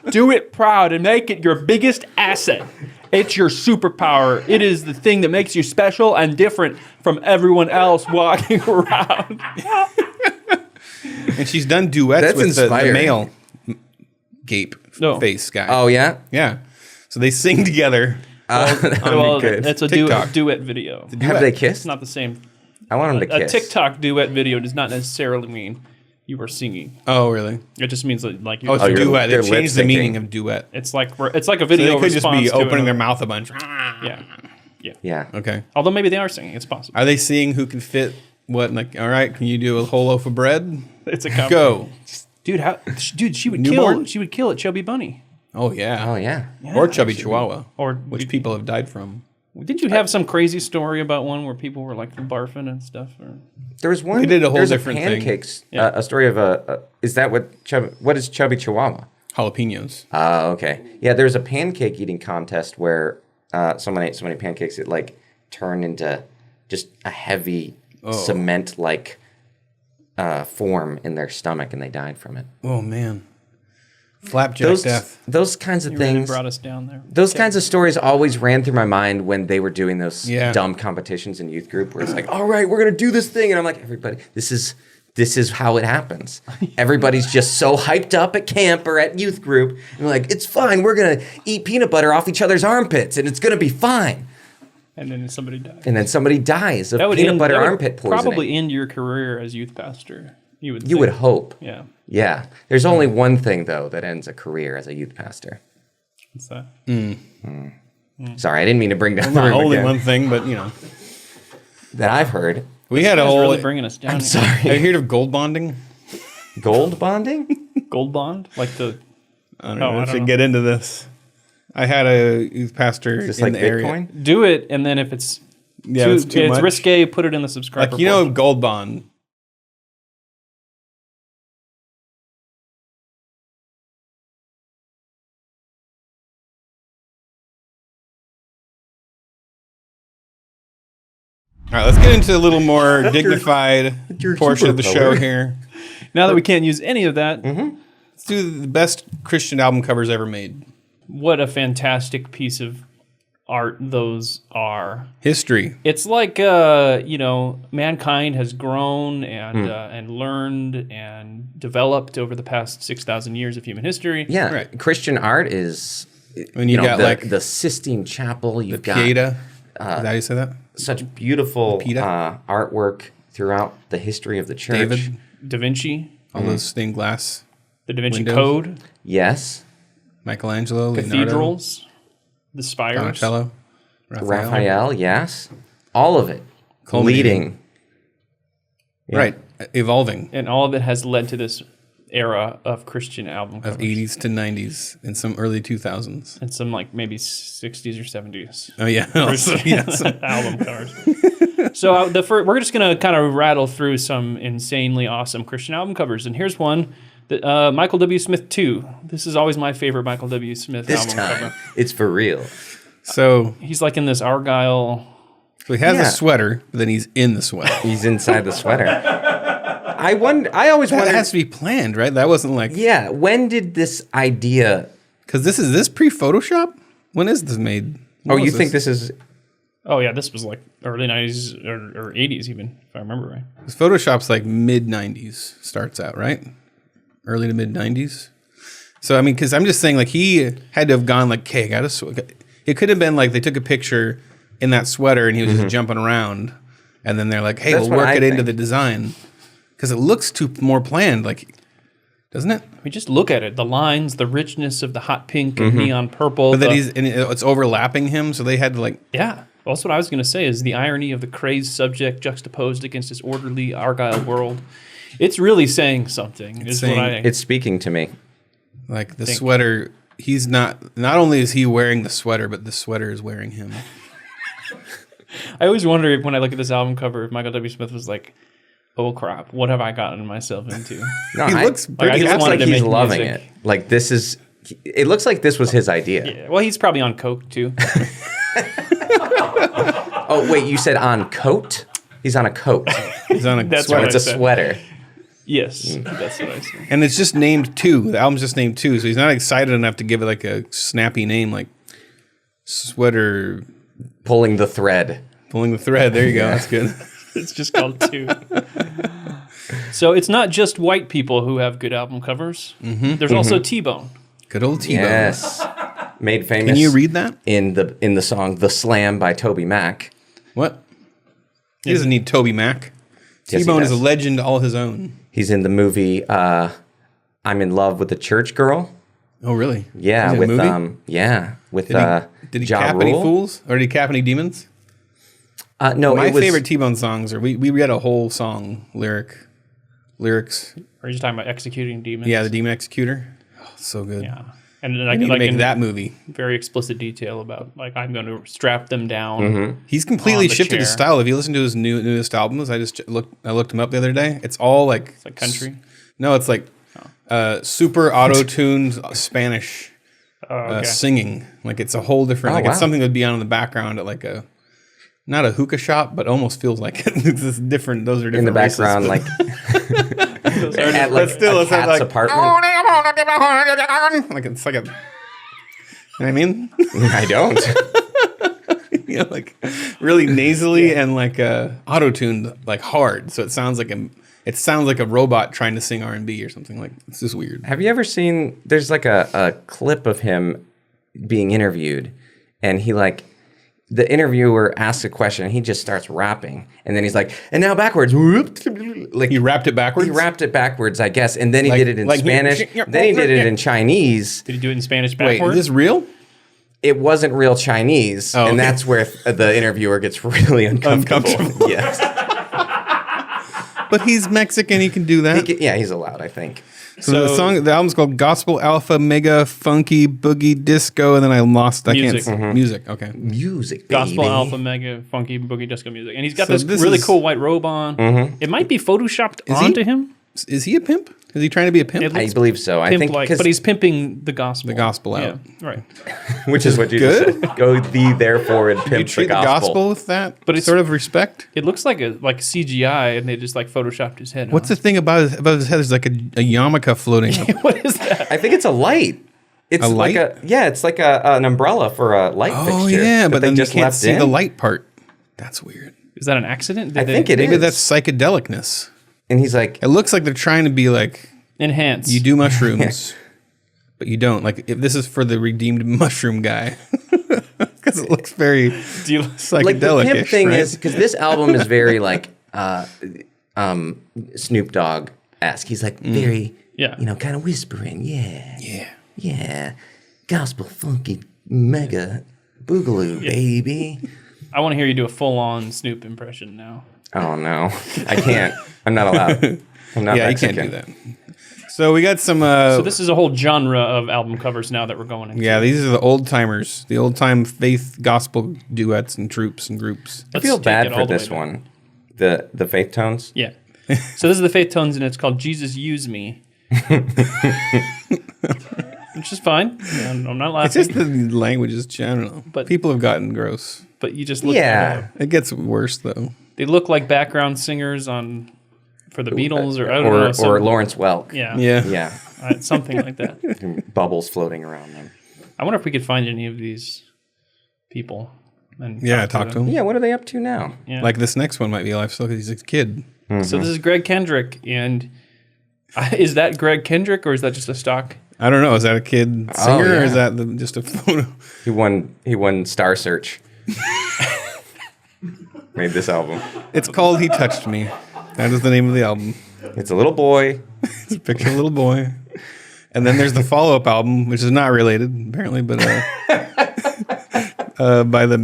Do it proud and make it your biggest asset. It's your superpower. It is the thing that makes you special and different from everyone else walking around. And she's done duets That's with the inspiring. male gape No. face guy. Oh yeah. Yeah. So they sing together. Well, good. it's a TikTok. duet video. Have they It's kissed? not the same. I want them to A kiss. TikTok duet video does not necessarily mean you were singing. Oh, really? It just means that like Oh, it's Oh, a you're- duet. They they're changed the lip-syncing. meaning of duet. it's like a So video. they could just be response to opening their another- mouth a bunch. Yeah. Yeah. Okay. Although maybe they are singing. It's possible. Are they seeing who can fit what? Like, all right, can you do a whole loaf of bread? It's a competition. Go. Dude, she would Newborn? kill. She would kill a chubby bunny. Oh yeah. Oh yeah. Or chubby chihuahua, Or which people have died from. Didn't you have some crazy story about one where people were like barfing and stuff? Or There was one. They did a whole there's different thing. pancakes. Yeah. A story of a. Is that what? What is chubby chihuahua? Jalapenos. Oh, okay. Yeah, there was a pancake eating contest where someone ate so many pancakes it like turned into just a heavy cement like form in their stomach and they died from it. Oh man. Flapjack death. Those kinds of you really things. brought us down there. Those kinds of stories always ran through my mind when they were doing those Yeah. dumb competitions in youth group where it's like, all right, we're gonna do this thing, and I'm like, everybody, this is how it happens. Everybody's just so hyped up at camp or at youth group, and they're like, it's fine, we're gonna eat peanut butter off each other's armpits, and it's gonna be fine. And then somebody died. And then somebody dies of That would peanut end- butter that would armpit poisoning. Probably end your career as youth pastor. You would. You would think. hope. Yeah. Yeah. There's only one thing though that ends a career as a youth pastor. What's that? Sorry, I didn't mean to bring down the Not room only again. one thing, but you know, That I've heard. we had a It's whole. really bringing us down. I'm here. sorry. Have you heard of gold bonding? Gold bonding? Gold bond, like the. I don't Oh, know. I I don't should know. get into this. I had a youth pastor Just in like the area. Bitcoin? Do it, and then if it's Yeah, it's too much. risque. Put it in the subscriber. Like, you know, Gold Bond. All right, let's get into a little more dignified portion of the show here. Now that we can't use any of that, Let's do the best Christian album covers ever made. what a fantastic piece of art those are. History. It's like mankind has grown and learned and developed over the past 6,000 years of human history. Yeah, Right. Christian art is. When you got like the Sistine Chapel, you've got Pieta. Is that how you say that? such beautiful Pieta? artwork throughout the history of the church. David. Da Vinci, All those stained glass. the Da Vinci Windows. Code, Yes, Michelangelo. Leonardo, cathedrals, the spires. Donatello. Raphael. Yes, all of it Culminating. leading. Yeah. Right. Evolving. And all of it has led to this era of Christian album covers. Of 80s to 90s and some early 2000s. And some like maybe 60s or 70s. Oh, yeah. Also, yes. album covers. So we're just going to kind of rattle through some insanely awesome Christian album covers. And here's one, that Michael W. Smith 2. This is always my favorite Michael W. Smith This album time, cover. it's for real. So He's like in this Argyle. he has Yeah. a sweater, but then he's in the sweater. He's inside the sweater. I always That wondered. has to be planned, right? That wasn't like... Yeah, when did this idea? Because this is pre-Photoshop? When is this made? Oh, you think this is? Oh, yeah, this was like early 90s or 80s even, if I remember right. Because Photoshop's like mid-90s starts out, right? Early to mid-90s. So, I mean, because I'm just saying, like, he had to have gone like, okay, I got to... It could have been like they took a picture in that sweater and he was just jumping around. And then they're like, hey, That's we'll what work I it into think. the design. Because it looks more planned, like, doesn't it? I mean, just look at it. The lines, the richness of the hot pink and neon purple. But the- then it's overlapping him, so they had to like... Yeah. Well, that's what I was going to say is the irony of the crazed subject juxtaposed against his orderly Argyle world. It's really saying something. It's speaking to me. Like the sweater, he's not only is he wearing the sweater, but the sweater is wearing him. I always wonder if, when I look at this album cover, if Michael W. Smith was like, oh crap, what have I gotten myself into? No, He looks I pretty... just It looks wanted like to he's make loving music. it. Like this is. It looks like this was his idea. Yeah, well, he's probably on coke too. Oh wait, you said on coat? He's on a coat. He's on a That's sweater. what It's a said. sweater. Yes, that's what I said. And it's just named 2. The album's just named 2, so he's not excited enough to give it like a snappy name like Sweater Pulling the thread. Pulling the Thread. There you go. That's good. It's just called Two. So it's not just white people who have good album covers. There's also T-Bone. Good old T-Bone. Yes. Made famous. Can you read that? in the song "The Slam" by Toby Mac? What? He doesn't need Toby Mac. Yes, he T-Bone is a does. legend all his own. He's in the movie "I'm in Love with the Church Girl." Oh, really? Yeah, Is it a with movie? with Did he Ja cap any Rule. fools? Or did he cap any demons? No, My it was, favorite T-Bone songs are we read a whole song lyrics. Are you just talking about executing demons? Yeah, the Demon Executor. Oh, so good. Yeah. And then I I need can to like make in that movie. very explicit detail about like I'm going to strap them down. He's completely on the shifted his chair. style. If you listen to his newest albums, I looked him up the other day. It's all like It's like country. No, it's like super auto-tuned Spanish Okay. singing. Like it's a whole different. Oh, like wow. it's something that'd be on in the background at like a not a hookah shop, but almost feels like it. It's different. Those are different. in the races, background, but- like at like still, a it's not cat's like- apartment. like it's like a. You know what I mean? I don't. You know, like really nasally and like auto-tuned, like hard. So it sounds like a robot trying to sing R&B or something. Like it's just weird. Have you ever seen? There's like a clip of him being interviewed, and the interviewer asks a question, and he just starts rapping, and then he's like, and now backwards, like He rapped it backwards. he rapped it backwards, I guess, and then he Like- did it in like- Spanish, then he did it in Chinese. Did he do it in Spanish Wait, backwards? is this real? It wasn't real Chinese, Oh, and okay. that's where the interviewer gets really uncomfortable. Yes, But he's Mexican. He can do that. yeah, he's allowed, I think. So the album's called Gospel Alpha Mega Funky Boogie Disco, and then I lost. Music. Music. Okay. Music, baby. Gospel Alpha Mega Funky Boogie Disco Music, and he's got So this this really is- cool white robe on. It might be photoshopped he? onto him. Is he a pimp? Is he trying to be a pimp? It I looks believe so. I think pimp-like, because but he's pimping the gospel. The gospel out. Yeah, right. which is what you just said. Go thee therefore and you pimp treat the gospel. with that But it's- sort of respect. It looks like a CGI, and they just like photoshopped his head. What's the thing about his head? There's like a yarmulke floating up. What is that? I think it's a light. It's A like light? it's like an umbrella for a light Oh fixture. yeah, but they then you just can't left see in. the light part. That's weird. Is that an accident? Did I think it Maybe is. that's psychedelicness. And he's like, It looks like they're trying to be like, enhance. you do mushrooms, but you don't. Like if this is for the redeemed mushroom guy, because it looks very Do you- psychedelic. like the pimp thing is because this album is very like Snoop Dogg esque. He's like very Yeah. kind of whispering. Yeah, gospel funky mega boogaloo baby. I want to hear you do a full-on Snoop impression now. Oh no, I can't. I'm not allowed. I'm not Yeah, you Mexican. can't do that. So we got some. So this is a whole genre of album covers now that we're going into. Yeah, these are the old timers, the old time faith gospel duets and troops and groups. I Let's feel take bad it for all the this way back. one. The faith tones. Yeah. So this is the Faith Tones, and it's called "Jesus Use Me," which is fine. I'm not It's laughing, just the language is general. But- People have gotten gross. but you just look. Yeah. It gets worse though. They look like background singers for the Beatles, or I don't know, Or Lawrence Welk. yeah, Yeah. something like that. And bubbles floating around them. I wonder if we could find any of these people. And Yeah, talk to him. Yeah, what are they up to now? Yeah. Like this next one might be alive still because he's a kid. So this is Greg Kendrick, and is that Greg Kendrick or is that just a stock? I don't know. Is that a kid singer or is yeah. that just a photo? He won Star Search. Made this album. It's called "He Touched Me." That is the name of the album. It's a little boy. It's a picture of a little boy. And then there's the follow-up album, which is not related apparently, but by the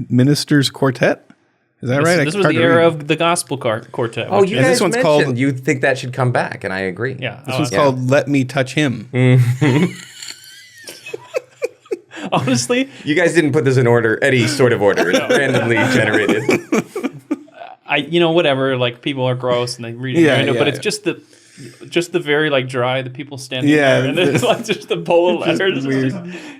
Ministers Quartet. Is that right? This was the era of the Gospel Quartet. Oh, which you is- guys this one's mentioned called- you think that should come back, and I agree. yeah. This one's called "Let Me Touch Him." Honestly, You guys didn't put this in order, any sort of order. It's randomly generated. whatever. Like people are gross and they read it Yeah, random, but yeah, it's just the very like dry. The people standing Yeah, there, and then it's like just the bowl of letters. weird.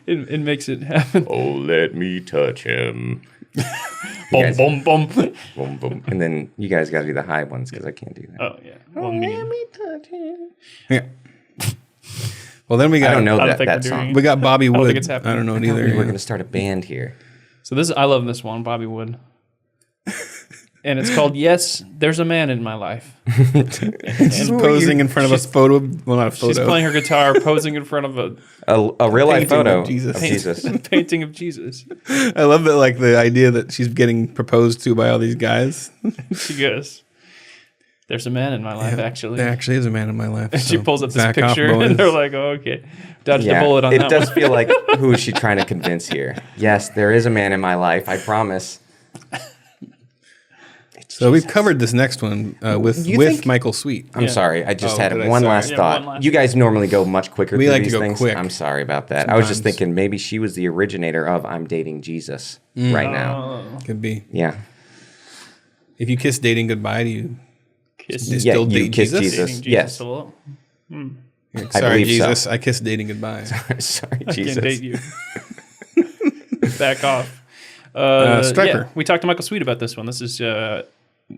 It makes it happen. Oh, let me touch him. Boom, guys- boom, boom. Boom, boom. And then you guys got to do the high ones because I can't do that. Oh yeah. Well, me. touch him. Yeah. Well, then we got I don't know I don't that, think that we're doing song. it. we got Bobby Wood. don't think it's happening. I don't know it We either. were going to start a band here. So I love this one, Bobby Wood. And it's called "Yes, There's a Man in My Life." She's posing in front of a photo. Well, not a photo. She's playing her guitar, posing in front of a A real life Painting photo of Jesus. of Jesus. painting of Jesus. I love that, like the idea that she's getting proposed to by all these guys. She goes, "There's a man in my life, actually." There actually is a man in my life. She pulls up this back off, picture, boys. and they're like, "Oh, okay, dodged Yeah, a bullet on it that does one." feel like who is she trying to convince here? Yes, there is a man in my life. I promise. So we've covered this next one with You think- Michael Sweet. I'm Yeah. sorry. I just Oh, had did I? one Sorry. last Yeah, thought. one last You guys normally go much quicker We through like to these go things. quick. I'm sorry about that. I was just Sometimes. thinking maybe she was the originator of "I'm dating Jesus" right now. Could be. Yeah. If you kiss dating goodbye, do you Kiss you Yeah, still you date kiss Jesus? Jesus. dating Yes. hello? Sorry, believe so. Jesus. I kissed dating goodbye. Sorry, I Jesus. can't date you. Back off. Striper. Yeah, we talked to Michael Sweet about this one. This is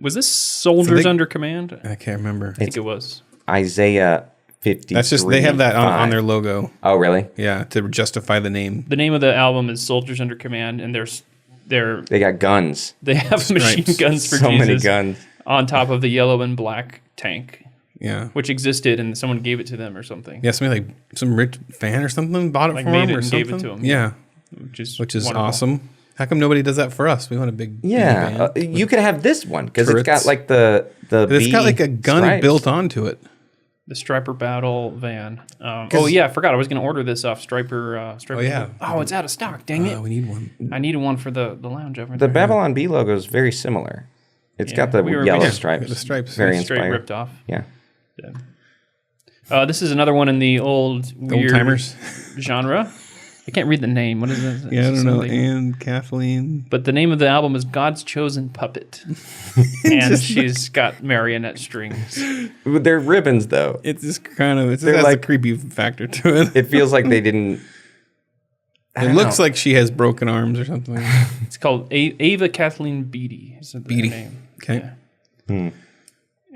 was this Soldiers they- Under Command? I I can't remember. think it was. Isaiah 50. That's just they have that on their logo. Oh, really? Yeah, to justify the name. The name of the album is Soldiers Under Command, and They got guns. they have machine Stripes. guns for So Jesus many guns. on top of the yellow and black tank, Yeah. which existed, and someone gave it to them or something. Yeah, somebody like some rich fan or something bought it Like for made him it or and something. gave it to him. Yeah, which is wonderful. awesome. How come nobody does that for us? We want a big Yeah. big band. You could have this one because it's turrets. got like the But it's got B like a gun stripes. built onto it. The Striper Battle van. Oh yeah, I forgot. I was going to order this off Striper. Striper. Oh, yeah. Oh, it's out of stock. Dang it! We need one. I needed one for the lounge over The there. Babylon B logo is very similar. It's got the we were- yellow yeah, stripes. the stripes. Very Straight inspired. ripped off. Yeah. Yeah. This is another one in the old weird Old-timers. genre. I can't read the name. What is it? Yeah, I don't know. Something. And Kathleen. But the name of the album is God's Chosen Puppet. And she's got marionette strings. They're ribbons, though. It's just kind of, it They're has like- a creepy factor to it. It feels like they didn't. It looks like she has broken arms or something. It's called Ava Kathleen Beatty. Is her Beatty. name. Okay. Yeah.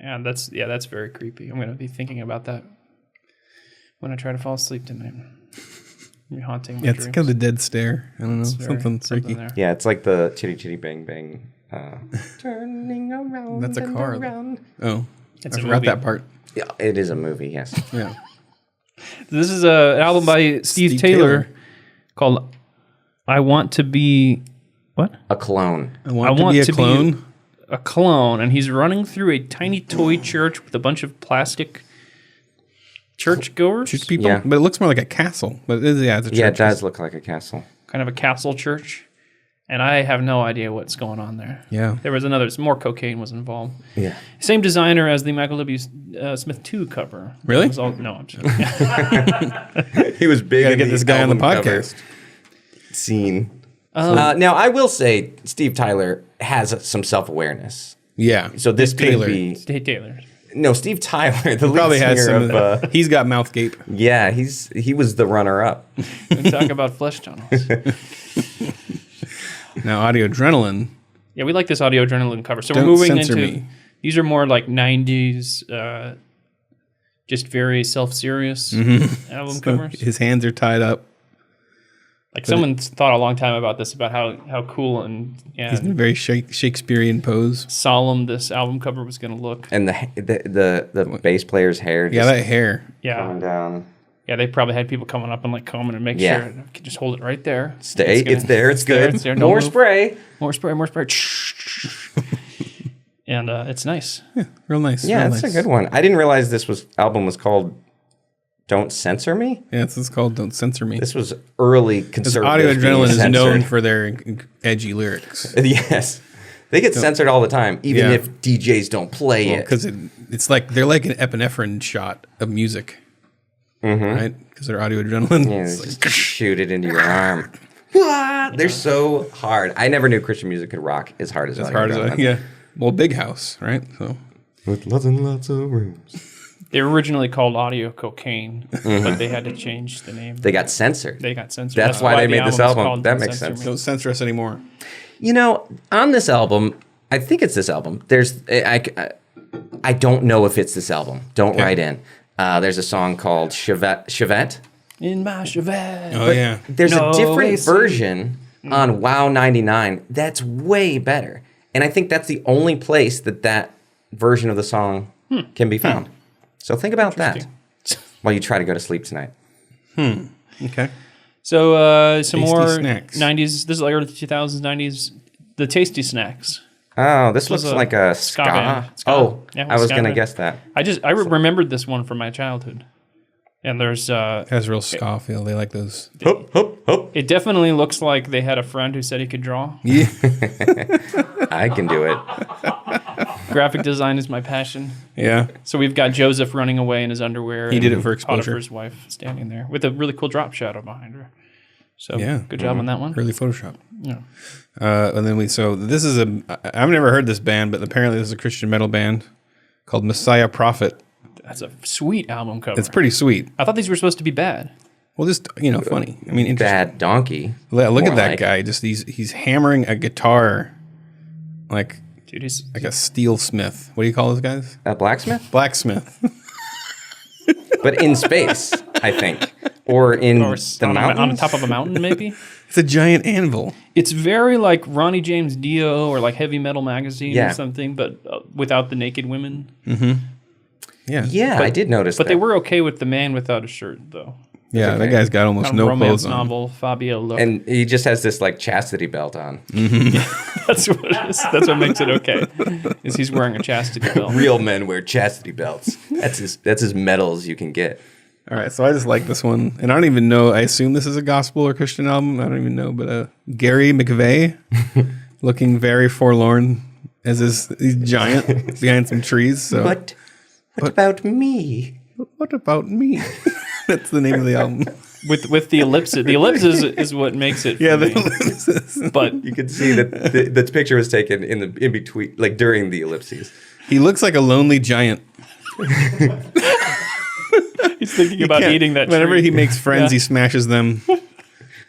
And that's very creepy. I'm going to be thinking about that when I try to fall asleep tonight. You're haunting my Yeah, it's dreams. kind of the dead stare. I don't know. It's very- Something freaky. there. Yeah, it's like the chitty chitty bang bang. Turning around. That's a and car. around. Oh, It's I a forgot movie. that part. Yeah, it is a movie. Yes. Yeah. This is an album by Steve Taylor called I Want to Be... What? A clone. I want to be a clone. A clone, and he's running through a tiny toy church with a bunch of plastic churchgoers. Church people, Yeah. but it looks more like a castle. But it is, it's a church. Yeah, it does look like a castle. Kind of a castle church. And I have no idea what's going on there. Yeah. There was more cocaine was involved. Yeah. Same designer as the Michael W. Smith 2 cover. Really? It was no, I'm just He was big. Gotta in get the this guy on the album cover podcast. scene. Now, I will say Steve Tyler has some self-awareness. Yeah. So this could Taylor. be Hey, Taylor. no Steve Tyler, the lead Probably has singer some. of. He's got mouth gape. Yeah, he was the runner-up. We talk about flesh tunnels. Now, Audio Adrenaline. Yeah, we like this audio adrenaline cover. So we're Don't moving censor into me. these are more like 90s, just very self-serious album covers. His hands are tied up. Like someone thought a long time about this, about how cool and He's in a very Shakespearean pose. solemn this album cover was going to look. And the bass player's hair Yeah, just that hair. coming down. Yeah, they probably had people coming up and like combing and make Yeah. sure you can just hold it right there. Stay. It's there. It's good. It's there, don't More move. spray. More spray, more spray. And it's nice. Real nice. Yeah, real that's nice. a good one. I didn't realize this album was called "Don't Censor Me." Yeah, it's called Don't Censor Me. This was early Because conservative. Audio being Adrenaline is known censored. for their edgy lyrics. Yes, they get censored all the time, even Yeah. if DJs don't play it. Because it's like they're like an epinephrine shot of music, right? Because they're Audio Adrenaline. Yeah, It's they like- just shoot it into your arm. What? They're so hard. I never knew Christian music could rock as hard as as Audio hard as Adrenaline. yeah. Well, Big House, right? So With lots and lots of rooms. They were originally called Audio Cocaine, but they had to change the name. They got censored. They got censored. That's why they made this is album. called That Don't makes Censor sense. Me. don't censor us anymore. You know, on this album, I think it's this album. I don't know if it's this album. Don't write in. There's a song called Chevette. In my Chevette. Oh yeah, There's No a different AC. version on Wow 99 that's way better. And I think that's the only place that version of the song can be found. So think about that while you try to go to sleep tonight. okay. So some Tasty more snacks. 90s. This is like early 2000s, 90s. The Tasty Snacks. Oh, this looks was a like a ska ska. band. Ska. Oh, Yeah, it I was was ska going to band. guess that. I remembered this one from my childhood. And there's It has a real ska feel. They like those. Hup, hup, hup. it definitely looks like they had a friend who said he could draw. Yeah. I can do it. Graphic design is my passion. Yeah. So we've got Joseph running away in his underwear. He did it for Potiphar, exposure. his wife, standing there with a really cool drop shadow behind her. So Yeah. good job on that one. Early Photoshop. Yeah. And then this is I've never heard this band, but apparently this is a Christian metal band called Messiah Prophet. That's a sweet album cover. It's pretty sweet. I thought these were supposed to be bad. Well, just, funny. I mean, interesting. Bad donkey. Look More at that like. guy. Just he's hammering a guitar like Dude, he's a steel smith. What do you call those guys? A blacksmith? Blacksmith. But in space, I think. Or in or the on, mountains. on top of a mountain, maybe. It's a giant anvil. It's very like Ronnie James Dio or like Heavy Metal Magazine Yeah. or something, but without the naked women. Yeah. Yeah, I did notice But that. they were okay with the man without a shirt, though. Yeah, that okay. g's got almost Kind of no romance clothes on. novel, Fabio look. And he just has this like chastity belt on. That's what it is. That's what makes it okay. Is he's wearing a chastity belt. Real men wear chastity belts. That's as metal as you can get. All right, so I just like this one. And I don't even know. I assume this is a gospel or Christian album. I don't even know. But Gary McVeigh looking very forlorn as he's giant behind some trees. So But what about me? What about me? That's the name of the album. With the ellipsis. The ellipsis is what makes it. Yeah, For the me. ellipsis. But You could see that the picture was taken in between, like during the ellipses. He looks like a lonely giant. he's thinking about Can't- eating that. Whenever tree. he makes friends, Yeah. he smashes them.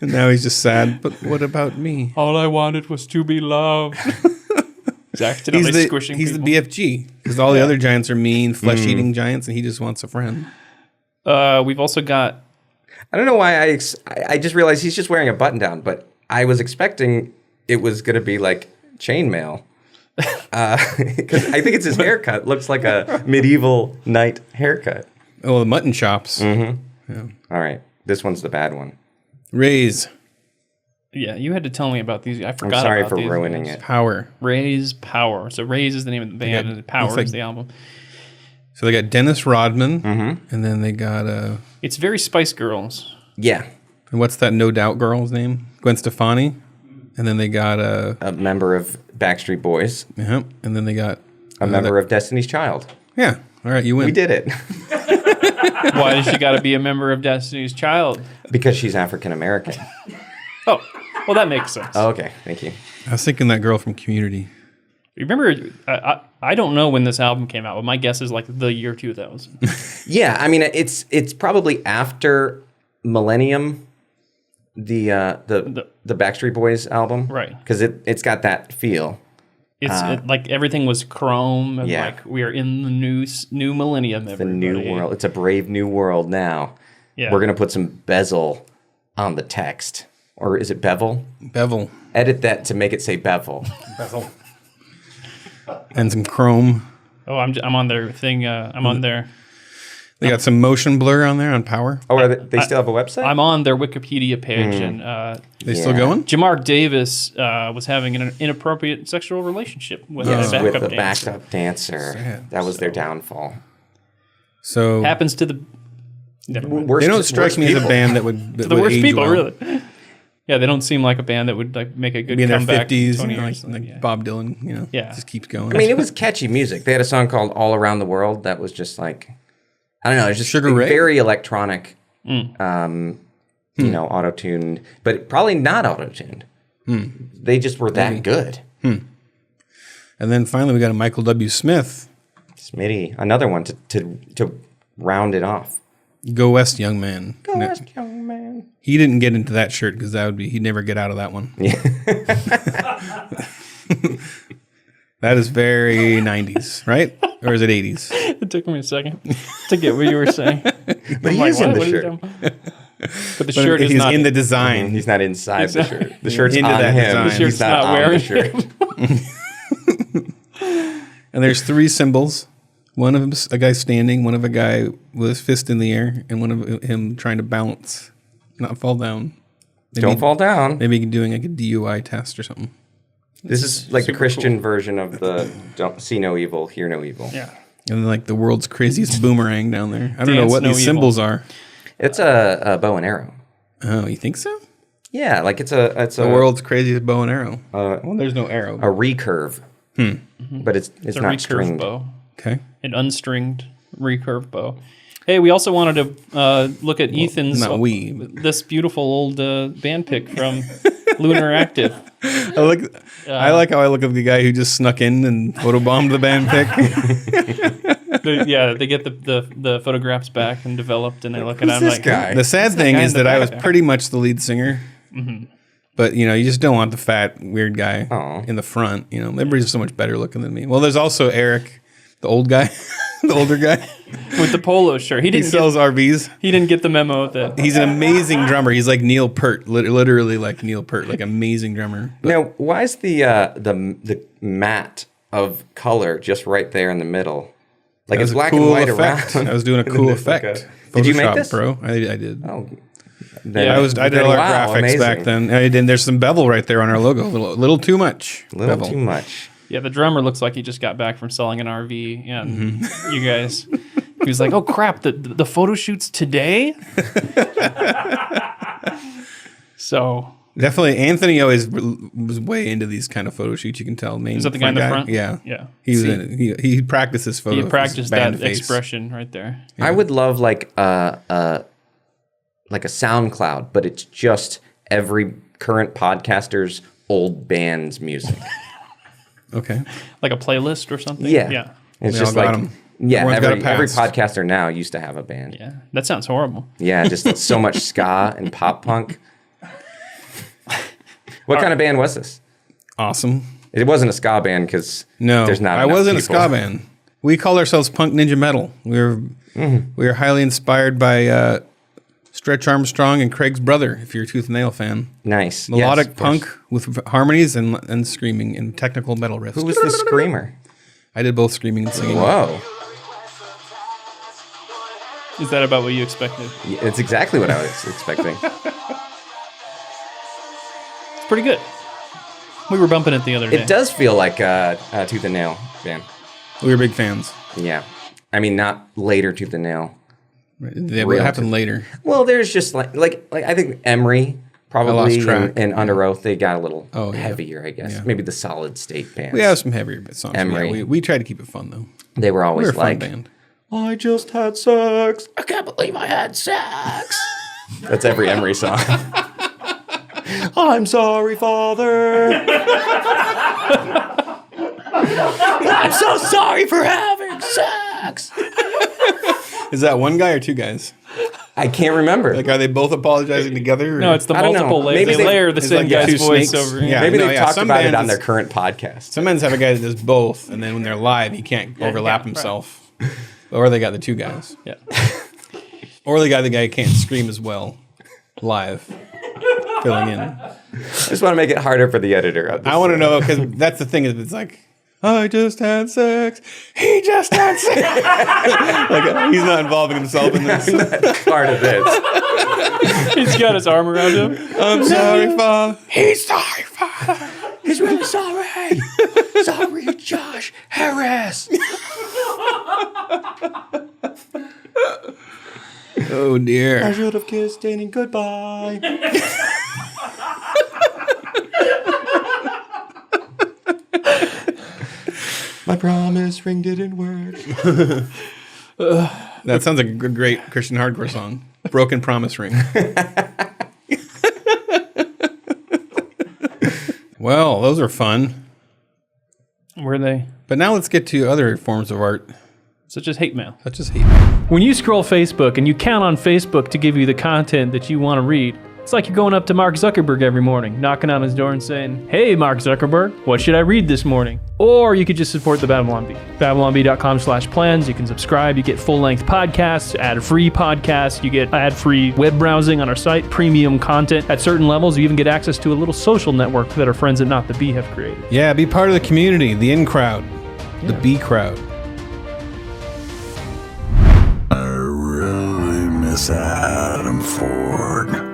And now he's just sad. But what about me? All I wanted was to be loved. He's accidentally squishing He's people. the BFG because all the other giants are mean, flesh-eating giants, and he just wants a friend. We've also got. I don't know why I just realized he's just wearing a button down, but I was expecting it was going to be like chainmail. Because I think it's his haircut. Looks like a medieval knight haircut. Oh, the mutton chops. All right. This one's the bad one. Raise Yeah, you had to tell me about these. I I'm forgot. sorry about for these ruining guys. it. Power. Raise Power. So Raise is the name of the band, got- and Power it's like- is the album. So they got Dennis Rodman, and then they got It's very Spice Girls. Yeah. and what's that No Doubt girl's name? Gwen Stefani, and then they got A member of Backstreet Boys. and then they got A member of Destiny's Child. yeah. All right, you win. We did it. Why does she got to be a member of Destiny's Child? Because she's African American. Oh, well, that makes sense. Oh, okay. Thank you. I was thinking that girl from Community. Remember, I don't know when this album came out, but my guess is like the year 2000. Yeah, I mean it's probably after Millennium, the Backstreet Boys album, Right. Because it's got that feel. It's like everything was chrome, and Yeah. like we are in the new millennium. The new world. It's a brave new world now. Yeah. We're gonna put some bezel on the text, or is it bevel? Bevel Edit that to make it say bevel. and some chrome. Oh, I'm on their thing. I'm on their. They got some motion blur on there on Power. Oh, they still have a website? I'm on their Wikipedia page, and They still Yeah. going? Jamar Davis was having an inappropriate sexual relationship with a Yes, backup with the dancer. backup dancer. Sad. That was their downfall. So Happens to the. Never mind. Worst, they don't strike worst me as a people. band that would The worst age people, well. really. Yeah, they don't seem like a band that would like make a good Be in their comeback. 50s, 20 you know, years. like Yeah. Bob Dylan, you know, Yeah. just keeps going. I mean, it was catchy music. They had a song called "All Around the World" that was just like, I don't know, it's just Sugar Ray? very electronic, you know, auto-tuned, but probably not auto-tuned. They just were that good. And then finally we got a Michael W. Smith, Smitty, another one to round it off. Go West Young Man. Go West, young man. He didn't get into that shirt because that would be, he'd never get out of that one. Yeah. That is very 90s, right? Or is it 80s? It took me a second to get what you were saying. But he is in the shirt. But the shirt is He's not in the design. He's not inside the shirt. The shirt's Into on that him. design. The He's shirt's not not on wearing the shirt. And there's three symbols. One of them's a guy standing, one of a guy with his fist in the air, and one of him trying to bounce, not fall down. Maybe, Don't fall down. Maybe doing like a DUI test or something. This is like the super Christian version of the "Don't see no evil, hear no evil." Yeah. And then like the world's craziest boomerang down there. I don't know Dance what no these evil. symbols are. It's a bow and arrow. Oh, you think so? Yeah, like it's a The world's craziest bow and arrow. well, There's no arrow. a recurve. But it's It's a not recurve stringed. bow. Okay. An unstringed recurve bow. Hey, we also wanted to look at Ethan's not we, but- this beautiful old band pick from Lunar Active. I like how I look at the guy who just snuck in and photobombed the band pick. They get the photographs back and developed, and they look at it. I'm this like, guy? The sad thing guy is in the that I back was there? pretty much the lead singer. But, you know, you just don't want the fat, weird guy Aw. in the front. You know, everybody's so much better looking than me. Well, there's also Eric, the old guy, the older guy. with the polo shirt. He He didn't sells RVs. he didn't get the memo that He's an amazing drummer. He's like Neil Peart, literally like Neil Peart, like amazing drummer. Now, why is the mat of color just right there in the middle? Like That it's was a black cool and white effect. around. I was doing a And then cool there's like effect. Did you make Photoshop, this? bro. I did. Oh, Yeah. I did all our Wow, graphics back amazing. then. I did. There's some bevel right there on our logo. A little too much. A little bevel. too much. yeah, the drummer looks like he just got back from selling an RV, and you guys, he was like, "Oh crap, the photo shoots today." So Definitely, Anthony always was way into these kind of photo shoots. You can tell. Is that the guy in the front? Yeah, Yeah. He was in it. He practices photos. He practiced that face. expression right there. Yeah. I would love like a SoundCloud, but it's just every current podcaster's old band's music. Okay, like a playlist or something. Yeah. It's just like every past. podcaster now used to have a band. Yeah, that sounds horrible. Yeah, just so much ska and pop punk. What kind of band was this? Awesome. It wasn't a ska band because there's not. I enough wasn't people. a ska band. We called ourselves punk ninja metal. We were highly inspired by Stretch Armstrong and Craig's Brother. If you're a Tooth and Nail fan, Nice melodic Yes, punk with harmonies and screaming and technical metal riffs. Who was the screamer? I did both screaming and singing. Whoa, Is that about what you expected? yeah, it's exactly what I was expecting. It's pretty good. We were bumping it the other day. It does feel like a Tooth and Nail band. We were big fans. Yeah, I mean not later Tooth and Nail. What Real happened later? Well, there's just like I think Emery probably lost track. and Under Oath they got a little Oh, yeah. heavier, I guess. Yeah. Maybe the Solid State bands. We have some heavier songs. Emery. Yeah, we tried to keep it fun though. They were We always were a fun like, band. I just had sex. I can't believe I had sex. That's every Emery song. I'm sorry, Father. I'm so sorry for having sex. Is that one guy or two guys? I can't remember. Like, are they both apologizing together? Or? No, it's the I don't know. multiple layers. Maybe They they- layer the it's same like guy's two voice snakes. over. Yeah. Maybe no, they've yeah, talked some about it on bands- their current podcast. Some bands have a guy that does both, and then when they're live, he can't overlap right. himself. Or they got the two guys. Yeah. Or the guy who can't scream as well live, filling in. I just want to make it harder for the editor. Of this. I want to know, because that's the thing, is it's like, I just had sex. He just had sex. Like, he's not involving himself in this. part of this. He's got his arm around him. I'm sorry, Father. He's sorry, Father. He's really sorry. Sorry, Josh Harris. Oh, dear. should have kissed Danny goodbye. My promise ring didn't work. That sounds like a great Christian hardcore song. Broken Promise Ring. Well, those are fun. Were they? But now let's get to other forms of art, Such as hate mail. such as hate. When you scroll Facebook and you count on Facebook to give you the content that you want to read, it's like you're going up to Mark Zuckerberg every morning, knocking on his door and saying, "Hey, Mark Zuckerberg, what should I read this morning?" Or you could just support the Babylon Bee. BabylonBee.com/plans. You can subscribe. You get full-length podcasts, ad-free podcasts. You get ad-free web browsing on our site, premium content. At certain levels, you even get access to a little social network that our friends at Not the Bee have created. Yeah, be part of the community, the in crowd, the B crowd. I really miss Adam Ford.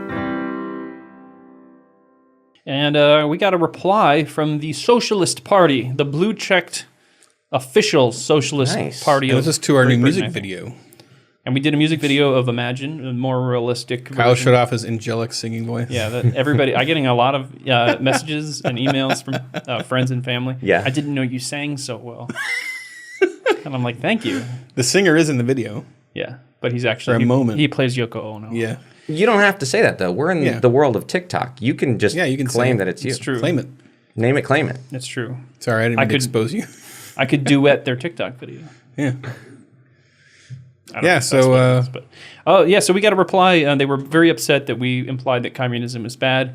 And we got a reply from the Socialist Party, the blue-checked official Socialist Nice. Party. And of this is to our new Great Britain, music I think. video. And we did a music video of Imagine, a more realistic Kyle version. showed off his angelic singing voice. Yeah, that everybody. I'm getting a lot of messages and emails from friends and family. Yeah. I didn't know you sang so well. And I'm like, thank you. The singer is in the video. Yeah, but he's actually For a moment. He plays Yoko Ono. Yeah. You don't have to say that though. We're in Yeah. the world of TikTok. You can just Yeah, you can claim say that it's you. It's true. Claim it. Name it, claim it. It's true. Sorry, I didn't I mean to could- expose you. I could duet their TikTok video. Yeah. I don't Yeah, know if so, that's what it is, but oh yeah, so we got a reply. They were very upset that we implied that communism is bad,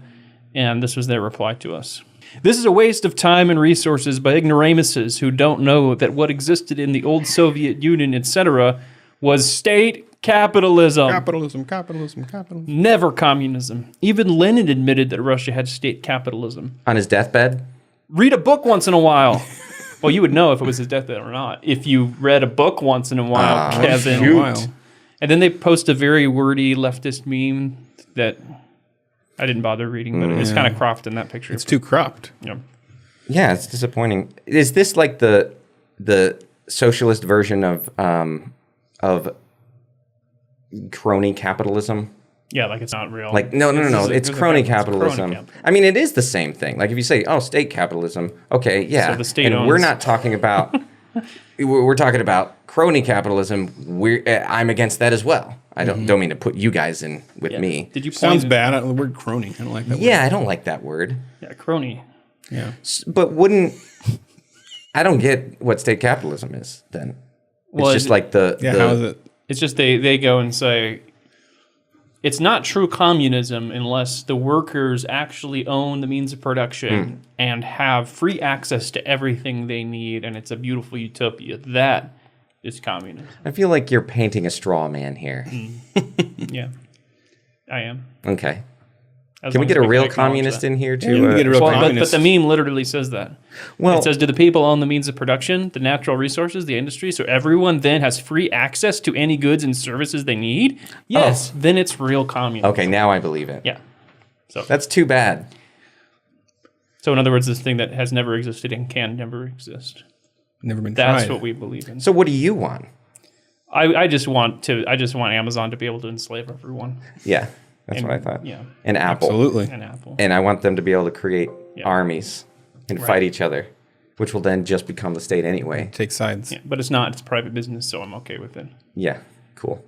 and this was their reply to us. This is a waste of time and resources by ignoramuses who don't know that what existed in the old Soviet Union, etc., was state capitalism. Capitalism, capitalism, capitalism. Never communism. Even Lenin admitted that Russia had state capitalism. On his deathbed? Read a book once in a while. Well, you would know if it was his deathbed or not. If you read a book once in a while, Kevin. Shoot. Wow. And then they post a very wordy leftist meme that I didn't bother reading, but it's kind of cropped in that picture. It's too cropped. Yeah. Yeah, it's disappointing. Is this like the socialist version of crony capitalism? Yeah, like it's not real. Like, no. It's crony capitalism. I mean, it is the same thing. Like, if you say, state capitalism, okay, yeah. So the state and owns. we're not talking about, we're talking about crony capitalism. I'm against that as well. I don't mean to put you guys in with me. Did you Sounds point- bad. The word crony. I don't like that word. Yeah, I don't like that word. Yeah, crony. Yeah. But I don't get what state capitalism is then. It's Well, just like the How is it? It's just they go and say it's not true communism unless the workers actually own the means of production and have free access to everything they need, and it's a beautiful utopia. That is communism. I feel like you're painting a straw man here. Yeah, I am. Okay. As Can we long get as a real acknowledge communist that. in here Yeah, too? we can get a real Well, but communist. the meme literally says that. Well, It says, do the people own the means of production, the natural resources, the industry, so everyone then has free access to any goods and services they need? Yes, then it's real communism. okay, now I believe it. Yeah. That's too bad. So in other words, this thing that has never existed and can never exist. Never been That's tried. what we believe in. So what do you want? I just want Amazon to be able to enslave everyone. Yeah, that's what I thought. Yeah. And Apple. Absolutely. And Apple. And I want them to be able to create Yeah. armies and fight each other, which will then just become the state anyway. Take sides. Yeah, but it's not. It's private business, so I'm okay with it. Yeah, cool.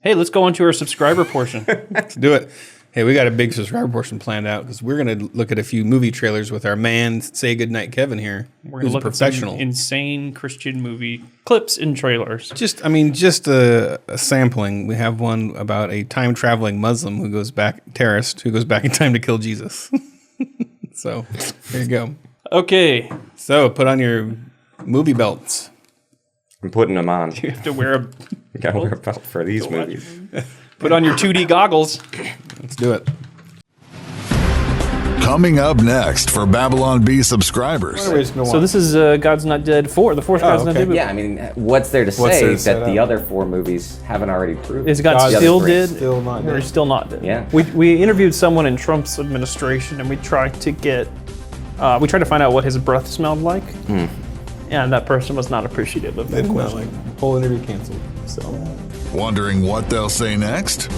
Hey, let's go on to our subscriber portion. Let's do it. Hey, we got a big subscriber portion planned out because we're going to look at a few movie trailers with our man, Say Goodnight Kevin here, We're who's going to a look at some professional. insane Christian movie clips and trailers. Just a sampling. We have one about a time-traveling Muslim terrorist who goes back in time to kill Jesus. So, there you go. Okay, So, put on your movie belts. I'm putting them on. you have to wear a You gotta wear a belt for these movies. put on your 2D goggles. Let's do it. Coming up next for Babylon Bee subscribers. So this is God's Not Dead 4, the fourth God's Not okay. Dead movie. Yeah, I mean, what's there to What's say there to set that the up? other 4 movies haven't already proved? Is God The other still 3. dead? Still not Or dead. still not dead? Yeah. We interviewed someone in Trump's administration, and we tried to find out what his breath smelled like. And that person was not appreciative of that Didn't question. like whole interview canceled. So Wondering what they'll say next?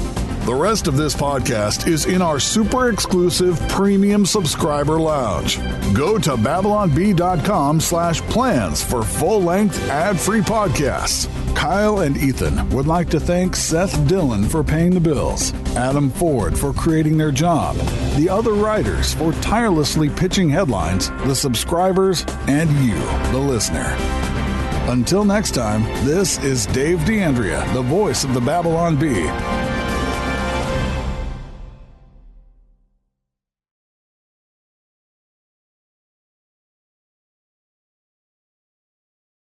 The rest of this podcast is in our super exclusive premium subscriber lounge. Go to babylonbee.com/plans for full-length ad-free podcasts. Kyle and Ethan would like to thank Seth Dillon for paying the bills, Adam Ford for creating their job, the other writers for tirelessly pitching headlines, the subscribers, and you, the listener. Until next time, this is Dave DeAndrea, the voice of the Babylon Bee.